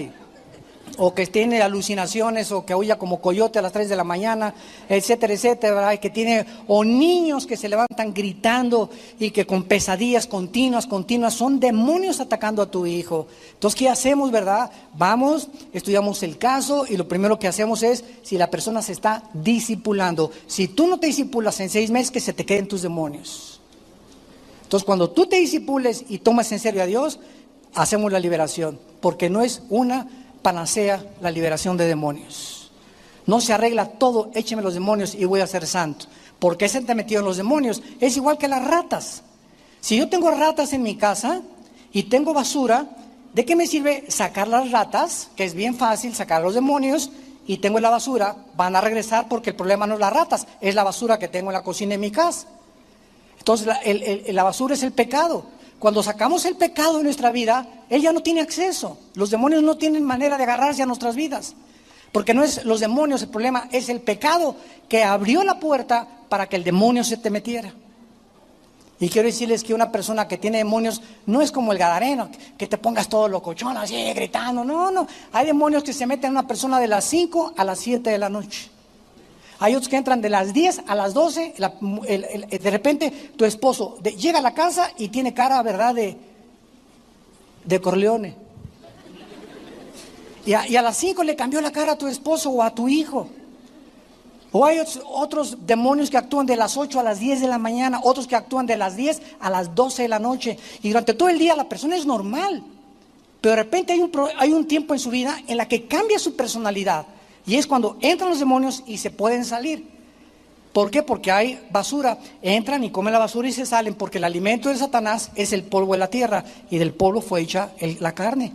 o que tiene alucinaciones o que huya como coyote a las 3 de la mañana, etcétera, etcétera, ¿verdad? Y que tiene, o niños que se levantan gritando y que con pesadillas continuas, son demonios atacando a tu hijo. Entonces, ¿qué hacemos, verdad? Vamos, estudiamos el caso y lo primero que hacemos es, si la persona se está discipulando, si tú no te discipulas en 6 meses, que se te queden tus demonios. Entonces, cuando tú te discipules y tomas en serio a Dios, hacemos la liberación, porque no es una panacea la liberación de demonios. No se arregla todo, écheme los demonios y voy a ser santo. ¿Por qué se te metido en los demonios? Es igual que las ratas. Si yo tengo ratas en mi casa y tengo basura, ¿de qué me sirve sacar las ratas? Que es bien fácil sacar los demonios, y tengo la basura, van a regresar porque el problema no es las ratas, es la basura que tengo en la cocina de mi casa. Entonces la basura es el pecado. Cuando sacamos el pecado de nuestra vida, él ya no tiene acceso. Los demonios no tienen manera de agarrarse a nuestras vidas. Porque no es los demonios el problema, es el pecado que abrió la puerta para que el demonio se te metiera. Y quiero decirles que una persona que tiene demonios no es como el gadareno, que te pongas todo locochón así gritando. No. Hay demonios que se meten en una persona de las 5 a las 7 de la noche. Hay otros que entran de las 10 a las 12, de repente tu esposo llega a la casa y tiene cara, ¿verdad?, de Corleone. Y a las 5 le cambió la cara a tu esposo o a tu hijo. O hay otros demonios que actúan de las 8 a las 10 de la mañana, otros que actúan de las 10 a las 12 de la noche. Y durante todo el día la persona es normal, pero de repente hay un tiempo en su vida en la que cambia su personalidad. Y es cuando entran los demonios y se pueden salir. ¿Por qué? Porque hay basura. Entran y comen la basura y se salen, porque el alimento de Satanás es el polvo de la tierra, y del polvo fue hecha la carne.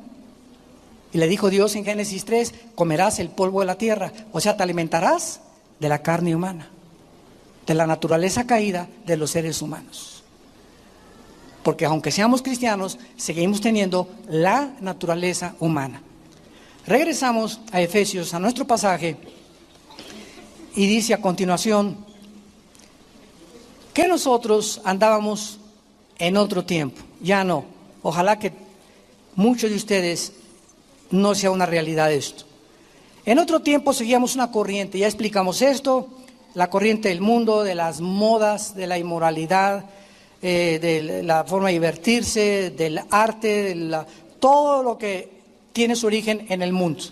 Y le dijo Dios en Génesis 3, comerás el polvo de la tierra. O sea, te alimentarás de la carne humana, de la naturaleza caída de los seres humanos. Porque aunque seamos cristianos, seguimos teniendo la naturaleza humana. Regresamos a Efesios, a nuestro pasaje, y dice a continuación que nosotros andábamos en otro tiempo. Ya no. Ojalá que muchos de ustedes no sea una realidad esto. En otro tiempo seguíamos una corriente, ya explicamos esto, la corriente del mundo, de las modas, de la inmoralidad, de la forma de divertirse, del arte, todo lo que tiene su origen en el mundo.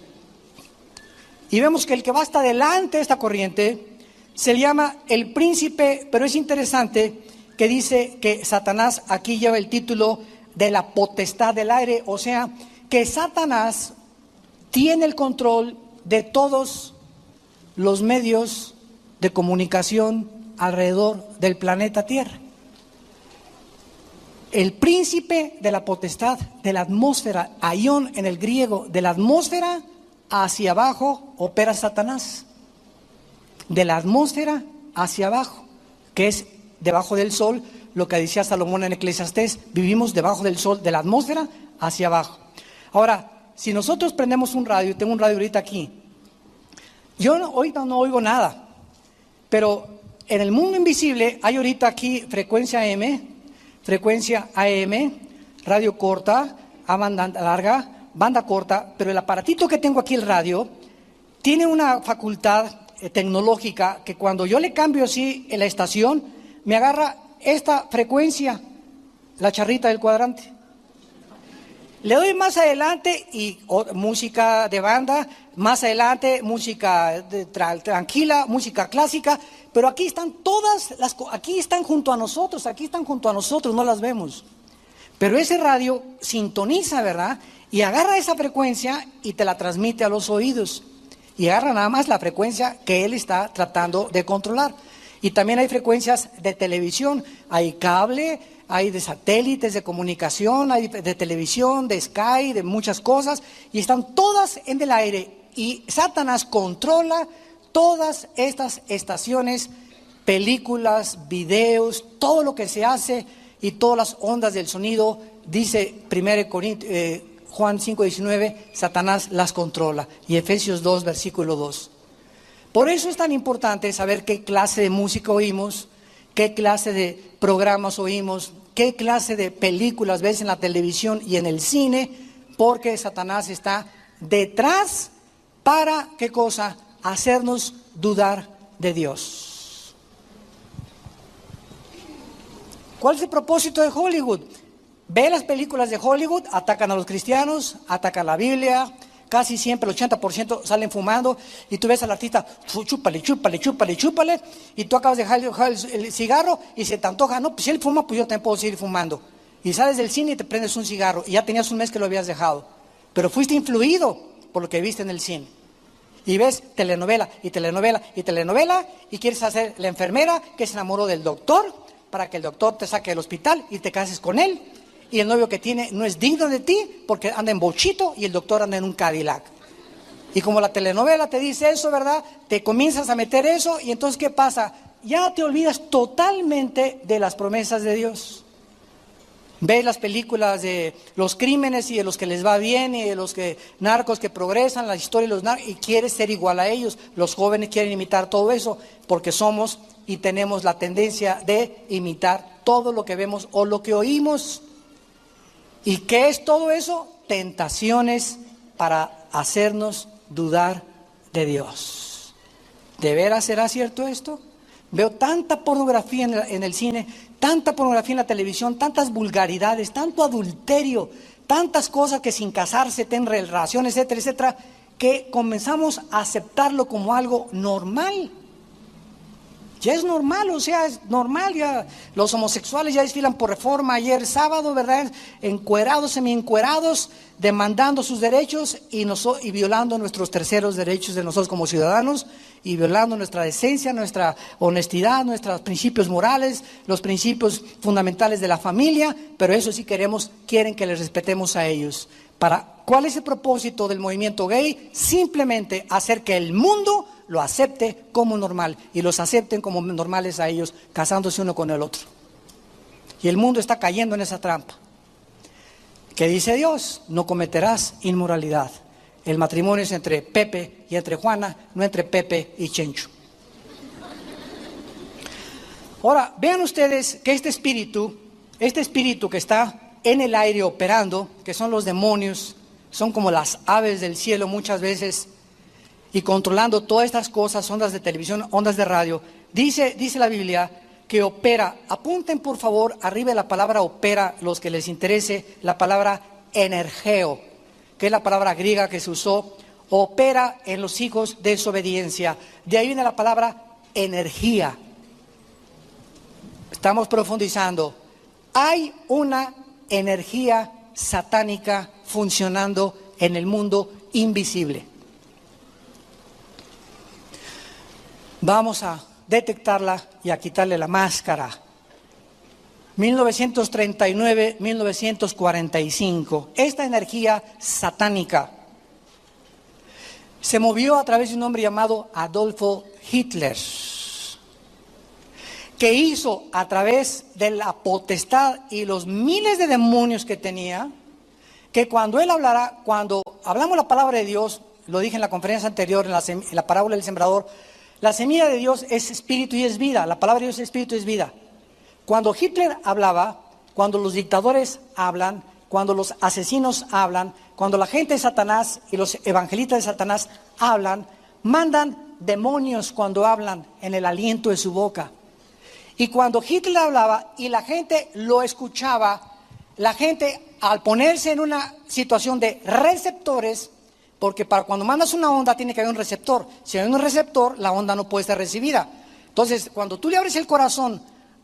Y vemos que el que va hasta adelante de esta corriente se le llama el príncipe, pero es interesante que dice que Satanás aquí lleva el título de la potestad del aire, o sea, que Satanás tiene el control de todos los medios de comunicación alrededor del planeta Tierra. El príncipe de la potestad de la atmósfera, aión en el griego, de la atmósfera hacia abajo opera Satanás. De la atmósfera hacia abajo, que es debajo del sol, lo que decía Salomón en Eclesiastés, vivimos debajo del sol, de la atmósfera hacia abajo. Ahora, si nosotros prendemos un radio, tengo un radio ahorita aquí, yo ahorita no oigo nada, pero en el mundo invisible hay ahorita aquí frecuencia M, frecuencia AM, radio corta, a banda larga, banda corta, pero el aparatito que tengo aquí, el radio, tiene una facultad tecnológica que cuando yo le cambio así en la estación, me agarra esta frecuencia, la charrita del cuadrante. Le doy más adelante y música de banda, más adelante música tranquila, música clásica, pero aquí están todas las, aquí están junto a nosotros, no las vemos. Pero ese radio sintoniza, ¿verdad? Y agarra esa frecuencia y te la transmite a los oídos. Y agarra nada más la frecuencia que él está tratando de controlar. Y también hay frecuencias de televisión, hay cable, hay de satélites de comunicación, hay de televisión, de Sky, de muchas cosas, y están todas en el aire. Y Satanás controla todas estas estaciones, películas, videos, todo lo que se hace y todas las ondas del sonido, dice 1 Corintios, Juan 5:19, Satanás las controla. Y Efesios 2, versículo 2. Por eso es tan importante saber qué clase de música oímos, qué clase de programas oímos, qué clase de películas ves en la televisión y en el cine, porque Satanás está detrás para, ¿qué cosa? Hacernos dudar de Dios. ¿Cuál es el propósito de Hollywood? Ve las películas de Hollywood, atacan a los cristianos, atacan la Biblia, casi siempre el 80% salen fumando, y tú ves al artista, chúpale, chúpale, chúpale, chúpale, y tú acabas de dejar el cigarro y se te antoja, no, pues si él fuma, pues yo también puedo seguir fumando. Y sales del cine y te prendes un cigarro, y ya tenías un mes que lo habías dejado, pero fuiste influido por lo que viste en el cine. Y ves telenovela, y telenovela, y telenovela, y quieres hacer la enfermera que se enamoró del doctor, para que el doctor te saque del hospital y te cases con él. Y el novio que tiene no es digno de ti porque anda en bochito y el doctor anda en un Cadillac. Y como la telenovela te dice eso, ¿verdad? Te comienzas a meter eso y entonces ¿qué pasa? Ya te olvidas totalmente de las promesas de Dios. Ves las películas de los crímenes y de los que les va bien y de los que narcos que progresan, la historia de los narcos, y quieres ser igual a ellos. Los jóvenes quieren imitar todo eso porque somos y tenemos la tendencia de imitar todo lo que vemos o lo que oímos. ¿Y qué es todo eso? Tentaciones para hacernos dudar de Dios. ¿De veras será cierto esto? Veo tanta pornografía en el cine, tanta pornografía en la televisión, tantas vulgaridades, tanto adulterio, tantas cosas que sin casarse tienen relaciones, etcétera, etcétera, que comenzamos a aceptarlo como algo normal. Ya es normal, o sea, es normal, ya los homosexuales ya desfilan por Reforma ayer sábado, ¿verdad? Encuerados, semi-encuerados, demandando sus derechos y violando nuestros terceros derechos de nosotros como ciudadanos, y violando nuestra decencia, nuestra honestidad, nuestros principios morales, los principios fundamentales de la familia, pero eso sí quieren que les respetemos a ellos. ¿Cuál es el propósito del movimiento gay? Simplemente hacer que el mundo lo acepte como normal y los acepten como normales a ellos, casándose uno con el otro. Y el mundo está cayendo en esa trampa. ¿Qué dice Dios? No cometerás inmoralidad. El matrimonio es entre Pepe y entre Juana, no entre Pepe y Chencho. Ahora, vean ustedes que este espíritu que está en el aire operando, que son los demonios, son como las aves del cielo muchas veces, y controlando todas estas cosas, ondas de televisión, ondas de radio, dice la Biblia que opera. Apunten por favor arriba de la palabra opera, los que les interese, la palabra energeo, que es la palabra griega que se usó, opera en los hijos de desobediencia. De ahí viene la palabra energía. Estamos profundizando. Hay una energía satánica funcionando en el mundo invisible. Vamos a detectarla y a quitarle la máscara. 1939-1945. Esta energía satánica se movió a través de un hombre llamado Adolfo Hitler, que hizo a través de la potestad y los miles de demonios que tenía, que cuando él hablara, cuando hablamos la palabra de Dios, lo dije en la conferencia anterior, en la parábola del sembrador, la semilla de Dios es espíritu y es vida, la palabra de Dios es espíritu y es vida. Cuando Hitler hablaba, cuando los dictadores hablan, cuando los asesinos hablan, cuando la gente de Satanás y los evangelistas de Satanás hablan, mandan demonios cuando hablan en el aliento de su boca. Y cuando Hitler hablaba y la gente lo escuchaba, la gente al ponerse en una situación de receptores, porque para cuando mandas una onda tiene que haber un receptor. Si hay un receptor, la onda no puede ser recibida. Entonces, cuando tú le abres el corazón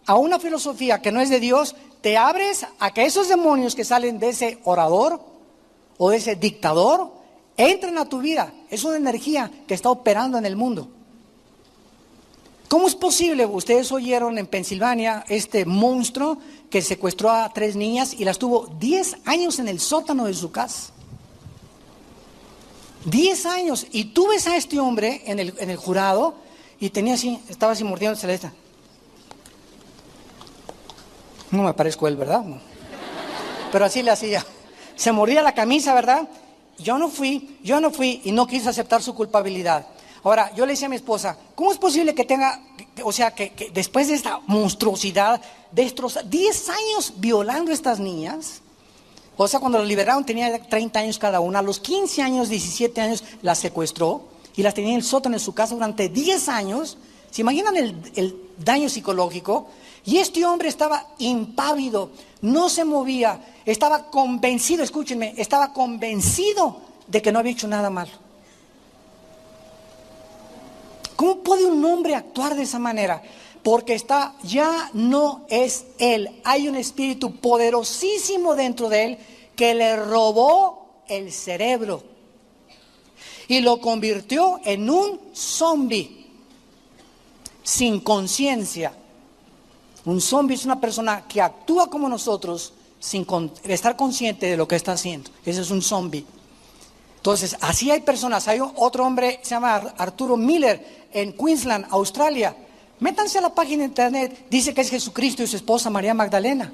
a una filosofía que no es de Dios, te abres a que esos demonios que salen de ese orador o de ese dictador entren a tu vida. Es una energía que está operando en el mundo. ¿Cómo es posible? Ustedes oyeron en Pensilvania este monstruo que secuestró a 3 niñas y las tuvo 10 años en el sótano de su casa. 10 años. Y tú ves a este hombre en el jurado y tenía así, estaba así mordiéndose la esta. No me parezco él, ¿verdad? No. Pero así le hacía. Se mordía la camisa, ¿verdad? Yo no fui y no quise aceptar su culpabilidad. Ahora, yo le decía a mi esposa, ¿cómo es posible que tenga, o sea, que después de esta monstruosidad, destroza 10 años violando a estas niñas? O sea, cuando las liberaron tenía 30 años cada una, a los 15 años, 17 años las secuestró y las tenía en el sótano de su casa durante 10 años. ¿Se imaginan el daño psicológico? Y este hombre estaba impávido, no se movía, estaba convencido, escúchenme, estaba convencido de que no había hecho nada malo. ¿Cómo puede un hombre actuar de esa manera? Porque ya no es él. Hay un espíritu poderosísimo dentro de él que le robó el cerebro y lo convirtió en un zombie sin conciencia. Un zombie es una persona que actúa como nosotros sin estar consciente de lo que está haciendo. Ese es un zombie. Entonces, así hay personas. Hay otro hombre, se llama Arturo Miller, en Queensland, Australia. Métanse a la página de internet, dice que es Jesucristo y su esposa María Magdalena.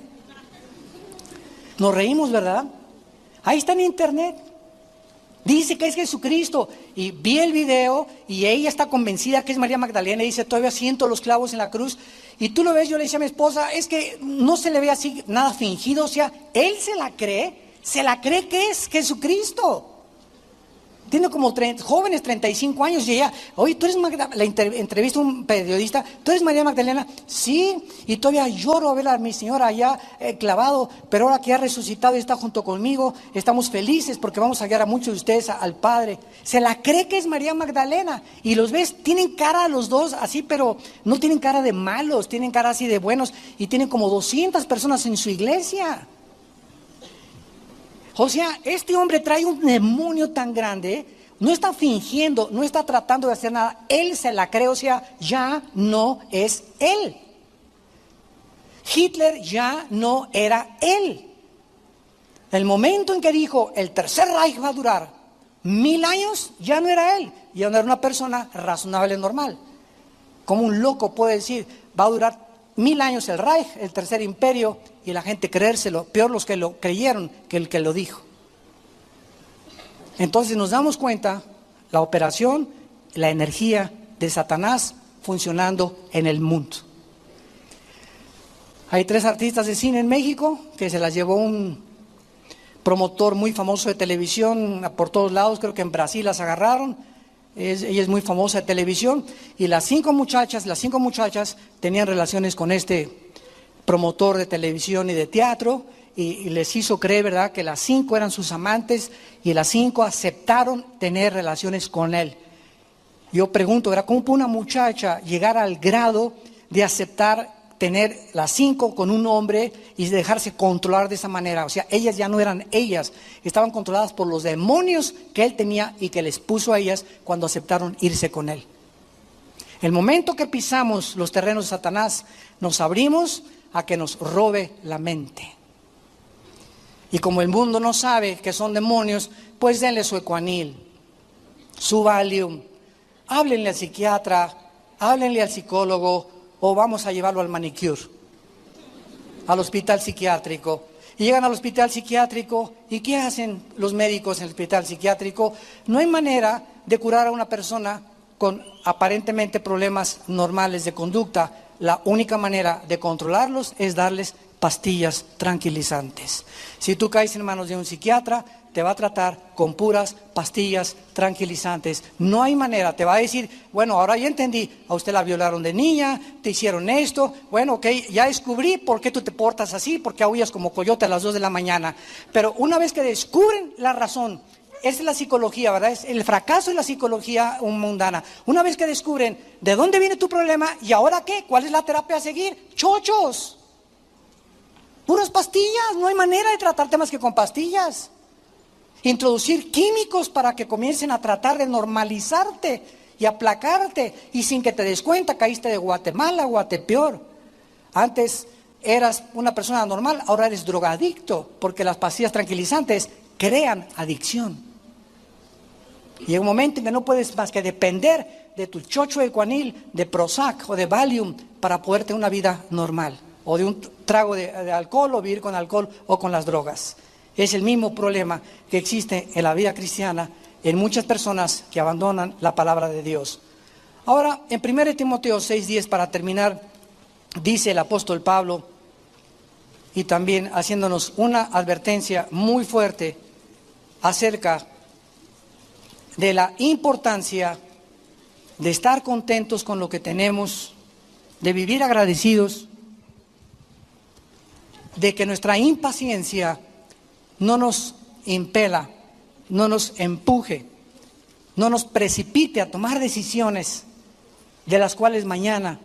Nos reímos, ¿verdad? Ahí está en internet. Dice que es Jesucristo. Y vi el video y ella está convencida que es María Magdalena y dice, todavía siento los clavos en la cruz. Y tú lo ves, yo le decía a mi esposa, es que no se le ve así nada fingido. O sea, él se la cree que es Jesucristo. Tiene como jóvenes 35 años y ella, oye, tú eres Magdalena, la entrevista a un periodista, ¿tú eres María Magdalena? Sí, y todavía lloro a ver a mi señora allá clavado, pero ahora que ha resucitado y está junto conmigo, estamos felices porque vamos a guiar a muchos de ustedes al Padre. Se la cree que es María Magdalena y los ves, tienen cara los dos así, pero no tienen cara de malos, tienen cara así de buenos y tienen como 200 personas en su iglesia. O sea, este hombre trae un demonio tan grande, no está fingiendo, no está tratando de hacer nada, él se la cree, o sea, ya no es él. Hitler ya no era él. El momento en que dijo, el tercer Reich va a durar 1000 años, ya no era él, ya no era una persona razonable, normal. Como un loco puede decir, va a durar 1000 años el Reich, el tercer imperio, y la gente creérselo, peor los que lo creyeron que el que lo dijo. Entonces nos damos cuenta, la operación, la energía de Satanás funcionando en el mundo. Hay 3 artistas de cine en México que se las llevó un promotor muy famoso de televisión por todos lados, creo que en Brasil las agarraron. Ella es muy famosa de televisión y las 5 muchachas tenían relaciones con este promotor de televisión y de teatro y les hizo creer, ¿verdad?, que las 5 eran sus amantes y las 5 aceptaron tener relaciones con él. Yo pregunto, ¿verdad?, ¿cómo puede una muchacha llegar al grado de aceptar tener las 5 con un hombre y dejarse controlar de esa manera? O sea, ellas ya no eran ellas, estaban controladas por los demonios que él tenía y que les puso a ellas cuando aceptaron irse con él. El momento que pisamos los terrenos de Satanás, nos abrimos a que nos robe la mente. Y como el mundo no sabe que son demonios, pues denle su Ecuanil, su Valium, háblenle al psiquiatra, háblenle al psicólogo, o vamos a llevarlo al manicure, al hospital psiquiátrico. Y llegan al hospital psiquiátrico, ¿y qué hacen los médicos en el hospital psiquiátrico? No hay manera de curar a una persona con aparentemente problemas normales de conducta. La única manera de controlarlos es darles pastillas tranquilizantes. Si tú caes en manos de un psiquiatra, te va a tratar con puras pastillas tranquilizantes. No hay manera, te va a decir, bueno, ahora ya entendí, a usted la violaron de niña, te hicieron esto, bueno, ok, ya descubrí por qué tú te portas así, porque aullas como coyote a las 2 de la mañana. Pero una vez que descubren la razón, esa es la psicología, ¿verdad? Es el fracaso de la psicología mundana. Una vez que descubren de dónde viene tu problema y ahora qué, ¿cuál es la terapia a seguir? ¡Chochos! Puras pastillas, no hay manera de tratarte más que con pastillas. Introducir químicos para que comiencen a tratar de normalizarte y aplacarte, y sin que te des cuenta caíste de Guatemala, Guatepeor. Antes eras una persona normal, ahora eres drogadicto, porque las pastillas tranquilizantes crean adicción. Y llega un momento en que no puedes más que depender de tu chocho de Ecuanil, de Prozac o de Valium para poder tener una vida normal, o de un trago de alcohol, o vivir con alcohol o con las drogas. Es el mismo problema que existe en la vida cristiana en muchas personas que abandonan la palabra de Dios. Ahora, en 1 Timoteo 6:10, para terminar, dice el apóstol Pablo, y también haciéndonos una advertencia muy fuerte acerca de la importancia de estar contentos con lo que tenemos, de vivir agradecidos, de que nuestra impaciencia no nos impela, no nos empuje, no nos precipite a tomar decisiones de las cuales mañana,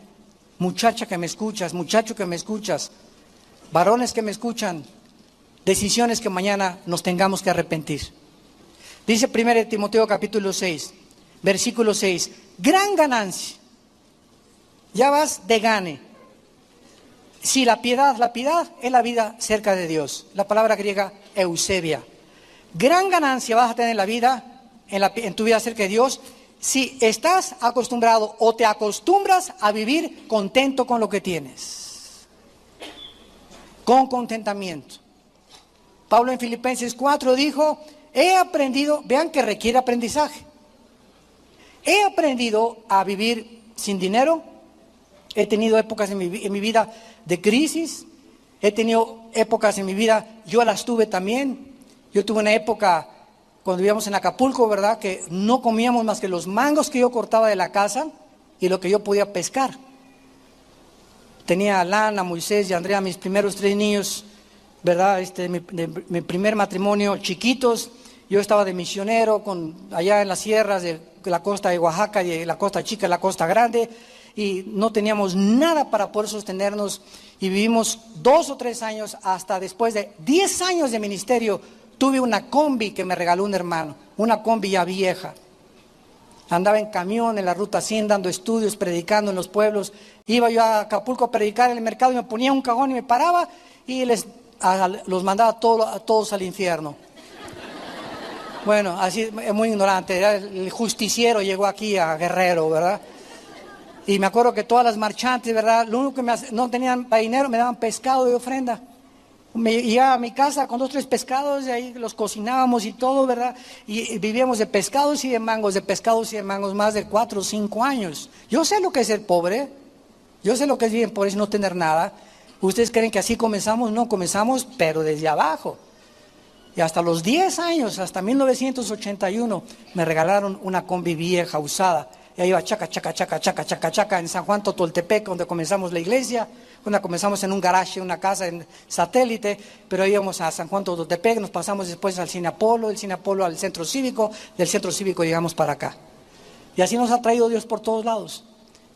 muchacha que me escuchas, muchacho que me escuchas, varones que me escuchan, decisiones que mañana nos tengamos que arrepentir. Dice 1 Timoteo capítulo 6, versículo 6, gran ganancia, ya vas de gane. Si la piedad es la vida cerca de Dios, la palabra griega eusebia. Gran ganancia vas a tener en la vida, en tu vida cerca de Dios, si estás acostumbrado o te acostumbras a vivir contento con lo que tienes, con contentamiento. Pablo en Filipenses 4 dijo, he aprendido, vean que requiere aprendizaje, he aprendido a vivir sin dinero. He tenido épocas en mi vida de crisis, he tenido épocas en mi vida, yo las tuve también. Yo tuve una época cuando vivíamos en Acapulco, ¿verdad?, que no comíamos más que los mangos que yo cortaba de la casa y lo que yo podía pescar. Tenía a Lana, a Moisés y a Andrea, mis primeros 3 niños, ¿verdad?, mi primer matrimonio, chiquitos. Yo estaba de misionero allá en las sierras de la costa de Oaxaca, y de la costa chica y la costa grande, y no teníamos nada para poder sostenernos, y vivimos 2 o 3 años, hasta después de 10 años de ministerio, tuve una combi que me regaló un hermano, una combi ya vieja. Andaba en camión en la ruta 100 dando estudios, predicando en los pueblos. Iba yo a Acapulco a predicar en el mercado y me ponía un cajón y me paraba y los mandaba a todos al infierno. Bueno, así, muy ignorante, el justiciero llegó aquí a Guerrero, ¿verdad? Y me acuerdo que todas las marchantes, ¿verdad?, lo único que no tenían dinero, me daban pescado de ofrenda. Me llegaba a mi casa con 2 o 3 pescados, y ahí los cocinábamos y todo, ¿verdad? Y vivíamos de pescados y de mangos, más de 4 o 5 años. Yo sé lo que es ser pobre, yo sé lo que es vivir por eso no tener nada. ¿Ustedes creen que así comenzamos? No, comenzamos, pero desde abajo. Y hasta los 10 años, hasta 1981, me regalaron una combi vieja, usada. y ahí iba chaca, chaca, chaca, chaca, chaca, chaca, en San Juan Totoltepec, donde comenzamos la iglesia, donde comenzamos en un garaje, una casa en Satélite, pero íbamos a San Juan Totoltepec, nos pasamos después al Cine Apolo, del Cine Apolo al Centro Cívico, del Centro Cívico llegamos para acá. Y así nos ha traído Dios por todos lados.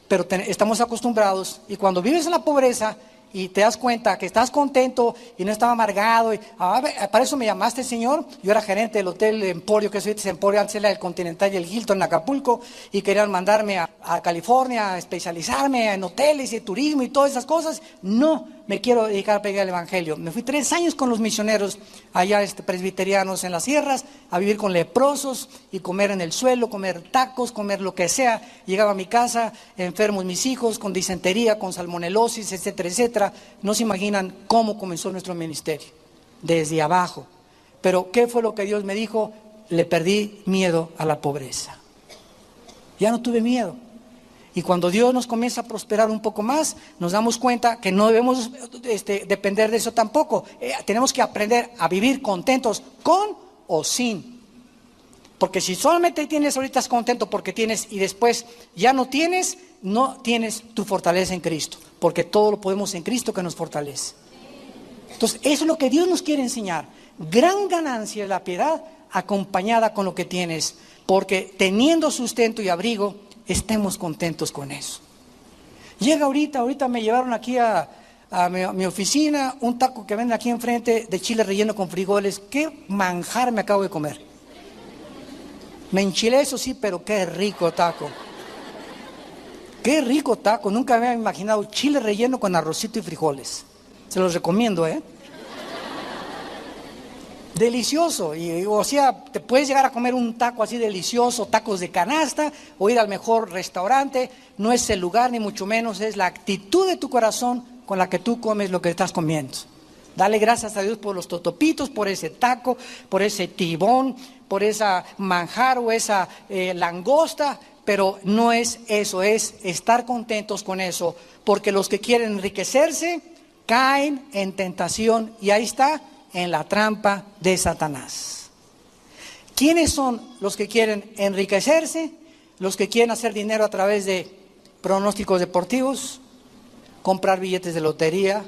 Pero estamos acostumbrados, y cuando vives en la pobreza y te das cuenta que estás contento y no estás amargado, para eso me llamaste, Señor. Yo era gerente del Hotel Emporio, que es Emporio, antes era el Continental y el Hilton en Acapulco, y querían mandarme a California a especializarme en hoteles y turismo y todas esas cosas. No, me quiero dedicar a predicar el Evangelio. Me fui 3 años con los misioneros allá presbiterianos en las sierras, a vivir con leprosos y comer en el suelo, comer tacos, comer lo que sea. Llegaba a mi casa, enfermos mis hijos, con disentería, con salmonelosis, etcétera, etcétera. No se imaginan cómo comenzó nuestro ministerio, desde abajo. Pero ¿qué fue lo que Dios me dijo? Le perdí miedo a la pobreza. Ya no tuve miedo. Y cuando Dios nos comienza a prosperar un poco más, nos damos cuenta que no debemos depender de eso tampoco. Tenemos que aprender a vivir contentos con o sin. Porque si solamente tienes ahorita estás contento porque tienes y después ya no tienes tu fortaleza en Cristo. Porque todo lo podemos en Cristo que nos fortalece. Entonces eso es lo que Dios nos quiere enseñar. Gran ganancia es la piedad acompañada con lo que tienes. Porque teniendo sustento y abrigo, estemos contentos con eso. Llega ahorita me llevaron aquí a mi oficina un taco que venden aquí enfrente de chile relleno con frijoles. Qué manjar me acabo de comer. Me enchilé, eso sí, pero qué rico taco. Qué rico taco. Nunca me había imaginado chile relleno con arrocito y frijoles. Se los recomiendo, Delicioso. O sea, te puedes llegar a comer un taco así delicioso, tacos de canasta, o ir al mejor restaurante. No es el lugar, ni mucho menos, es la actitud de tu corazón con la que tú comes lo que estás comiendo. Dale gracias a Dios por los totopitos, por ese taco, por ese tibón, por esa manjar o esa langosta, pero no es eso, es estar contentos con eso, porque los que quieren enriquecerse caen en tentación, y ahí está, en la trampa de Satanás. ¿Quiénes son los que quieren enriquecerse? Los que quieren hacer dinero a través de pronósticos deportivos, comprar billetes de lotería,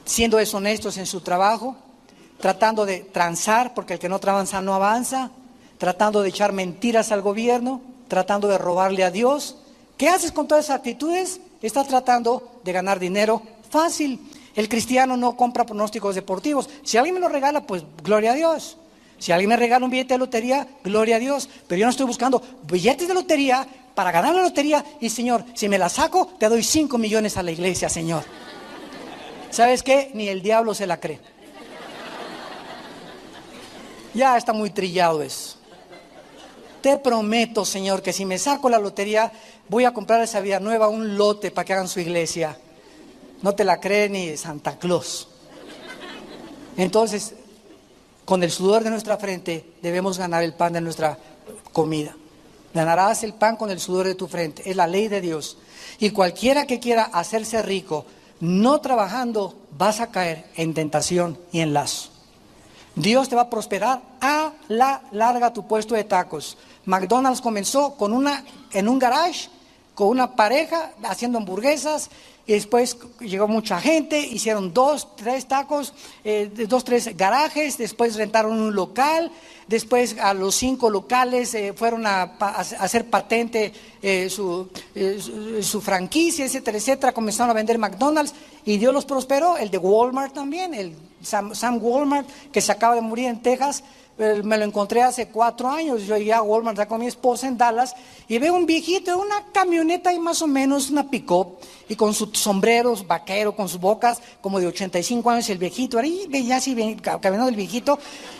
siendo deshonestos en su trabajo, tratando de transar, porque el que no tranza no avanza, tratando de echar mentiras al gobierno, tratando de robarle a Dios. ¿Qué haces con todas esas actitudes? Estás tratando de ganar dinero fácil. El cristiano no compra pronósticos deportivos. Si alguien me lo regala, pues gloria a Dios. Si alguien me regala un billete de lotería, gloria a Dios. Pero yo no estoy buscando billetes de lotería para ganar la lotería. Y Señor, si me la saco, te doy 5 millones a la iglesia, Señor. ¿Sabes qué? Ni el diablo se la cree. Ya está muy trillado eso. Te prometo, Señor, que si me saco la lotería, voy a comprar esa Vida Nueva un lote para que hagan su iglesia. No te la cree ni Santa Claus. Entonces, con el sudor de nuestra frente debemos ganar el pan de nuestra comida. Ganarás el pan con el sudor de tu frente. Es la ley de Dios. Y cualquiera que quiera hacerse rico, no trabajando, vas a caer en tentación y en lazo. Dios te va a prosperar a la larga tu puesto de tacos. McDonald's comenzó en un garage, con una pareja haciendo hamburguesas. Y después llegó mucha gente, hicieron 2, 3 tacos, 2, 3 garajes, después rentaron un local, después a los 5 locales fueron a hacer patente su franquicia, etcétera, etcétera. Comenzaron a vender McDonald's y Dios los prosperó. El de Walmart también, el Sam Walmart, que se acaba de morir en Texas. Me lo encontré hace 4 años. Yo llegué a Walmart con mi esposa en Dallas y veo un viejito, una camioneta y más o menos una pick-up, y con sus sombreros vaquero, con sus bocas como de 85 años, el viejito, ahí veía así caminando el viejito,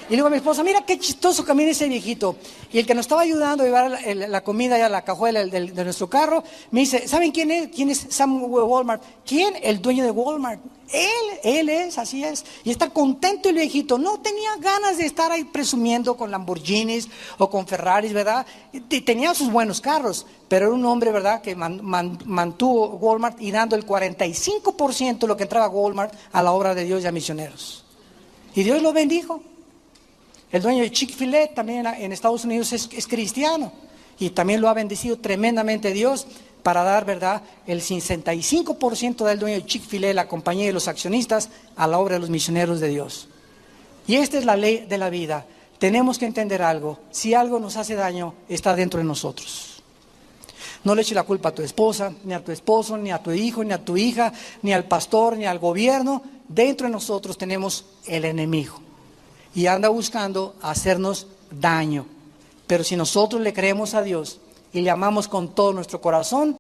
y le digo a mi esposa, mira qué chistoso camina ese viejito. Y el que nos estaba ayudando a llevar la comida a la cajuela de nuestro carro, me dice, ¿saben quién es? ¿Quién es Sam Walmart? ¿Quién? El dueño de Walmart. Él es, así es. Y está contento el viejito. No tenía ganas de estar ahí presumiendo con Lamborghinis o con Ferraris, ¿verdad? Tenía sus buenos carros, pero era un hombre, ¿verdad?, que mantuvo Walmart y dando el 45% de lo que entraba a Walmart a la obra de Dios y a misioneros. Y Dios lo bendijo. El dueño de Chick-fil-A también en Estados Unidos es cristiano. y también lo ha bendecido tremendamente Dios para dar, ¿verdad?, el 65% del dueño de Chick-fil-A, la compañía de los accionistas, a la obra de los misioneros de Dios. Y esta es la ley de la vida. Tenemos que entender algo. Si algo nos hace daño, está dentro de nosotros. No le eches la culpa a tu esposa, ni a tu esposo, ni a tu hijo, ni a tu hija, ni al pastor, ni al gobierno. Dentro de nosotros tenemos el enemigo. Y anda buscando hacernos daño. Pero si nosotros le creemos a Dios y le amamos con todo nuestro corazón,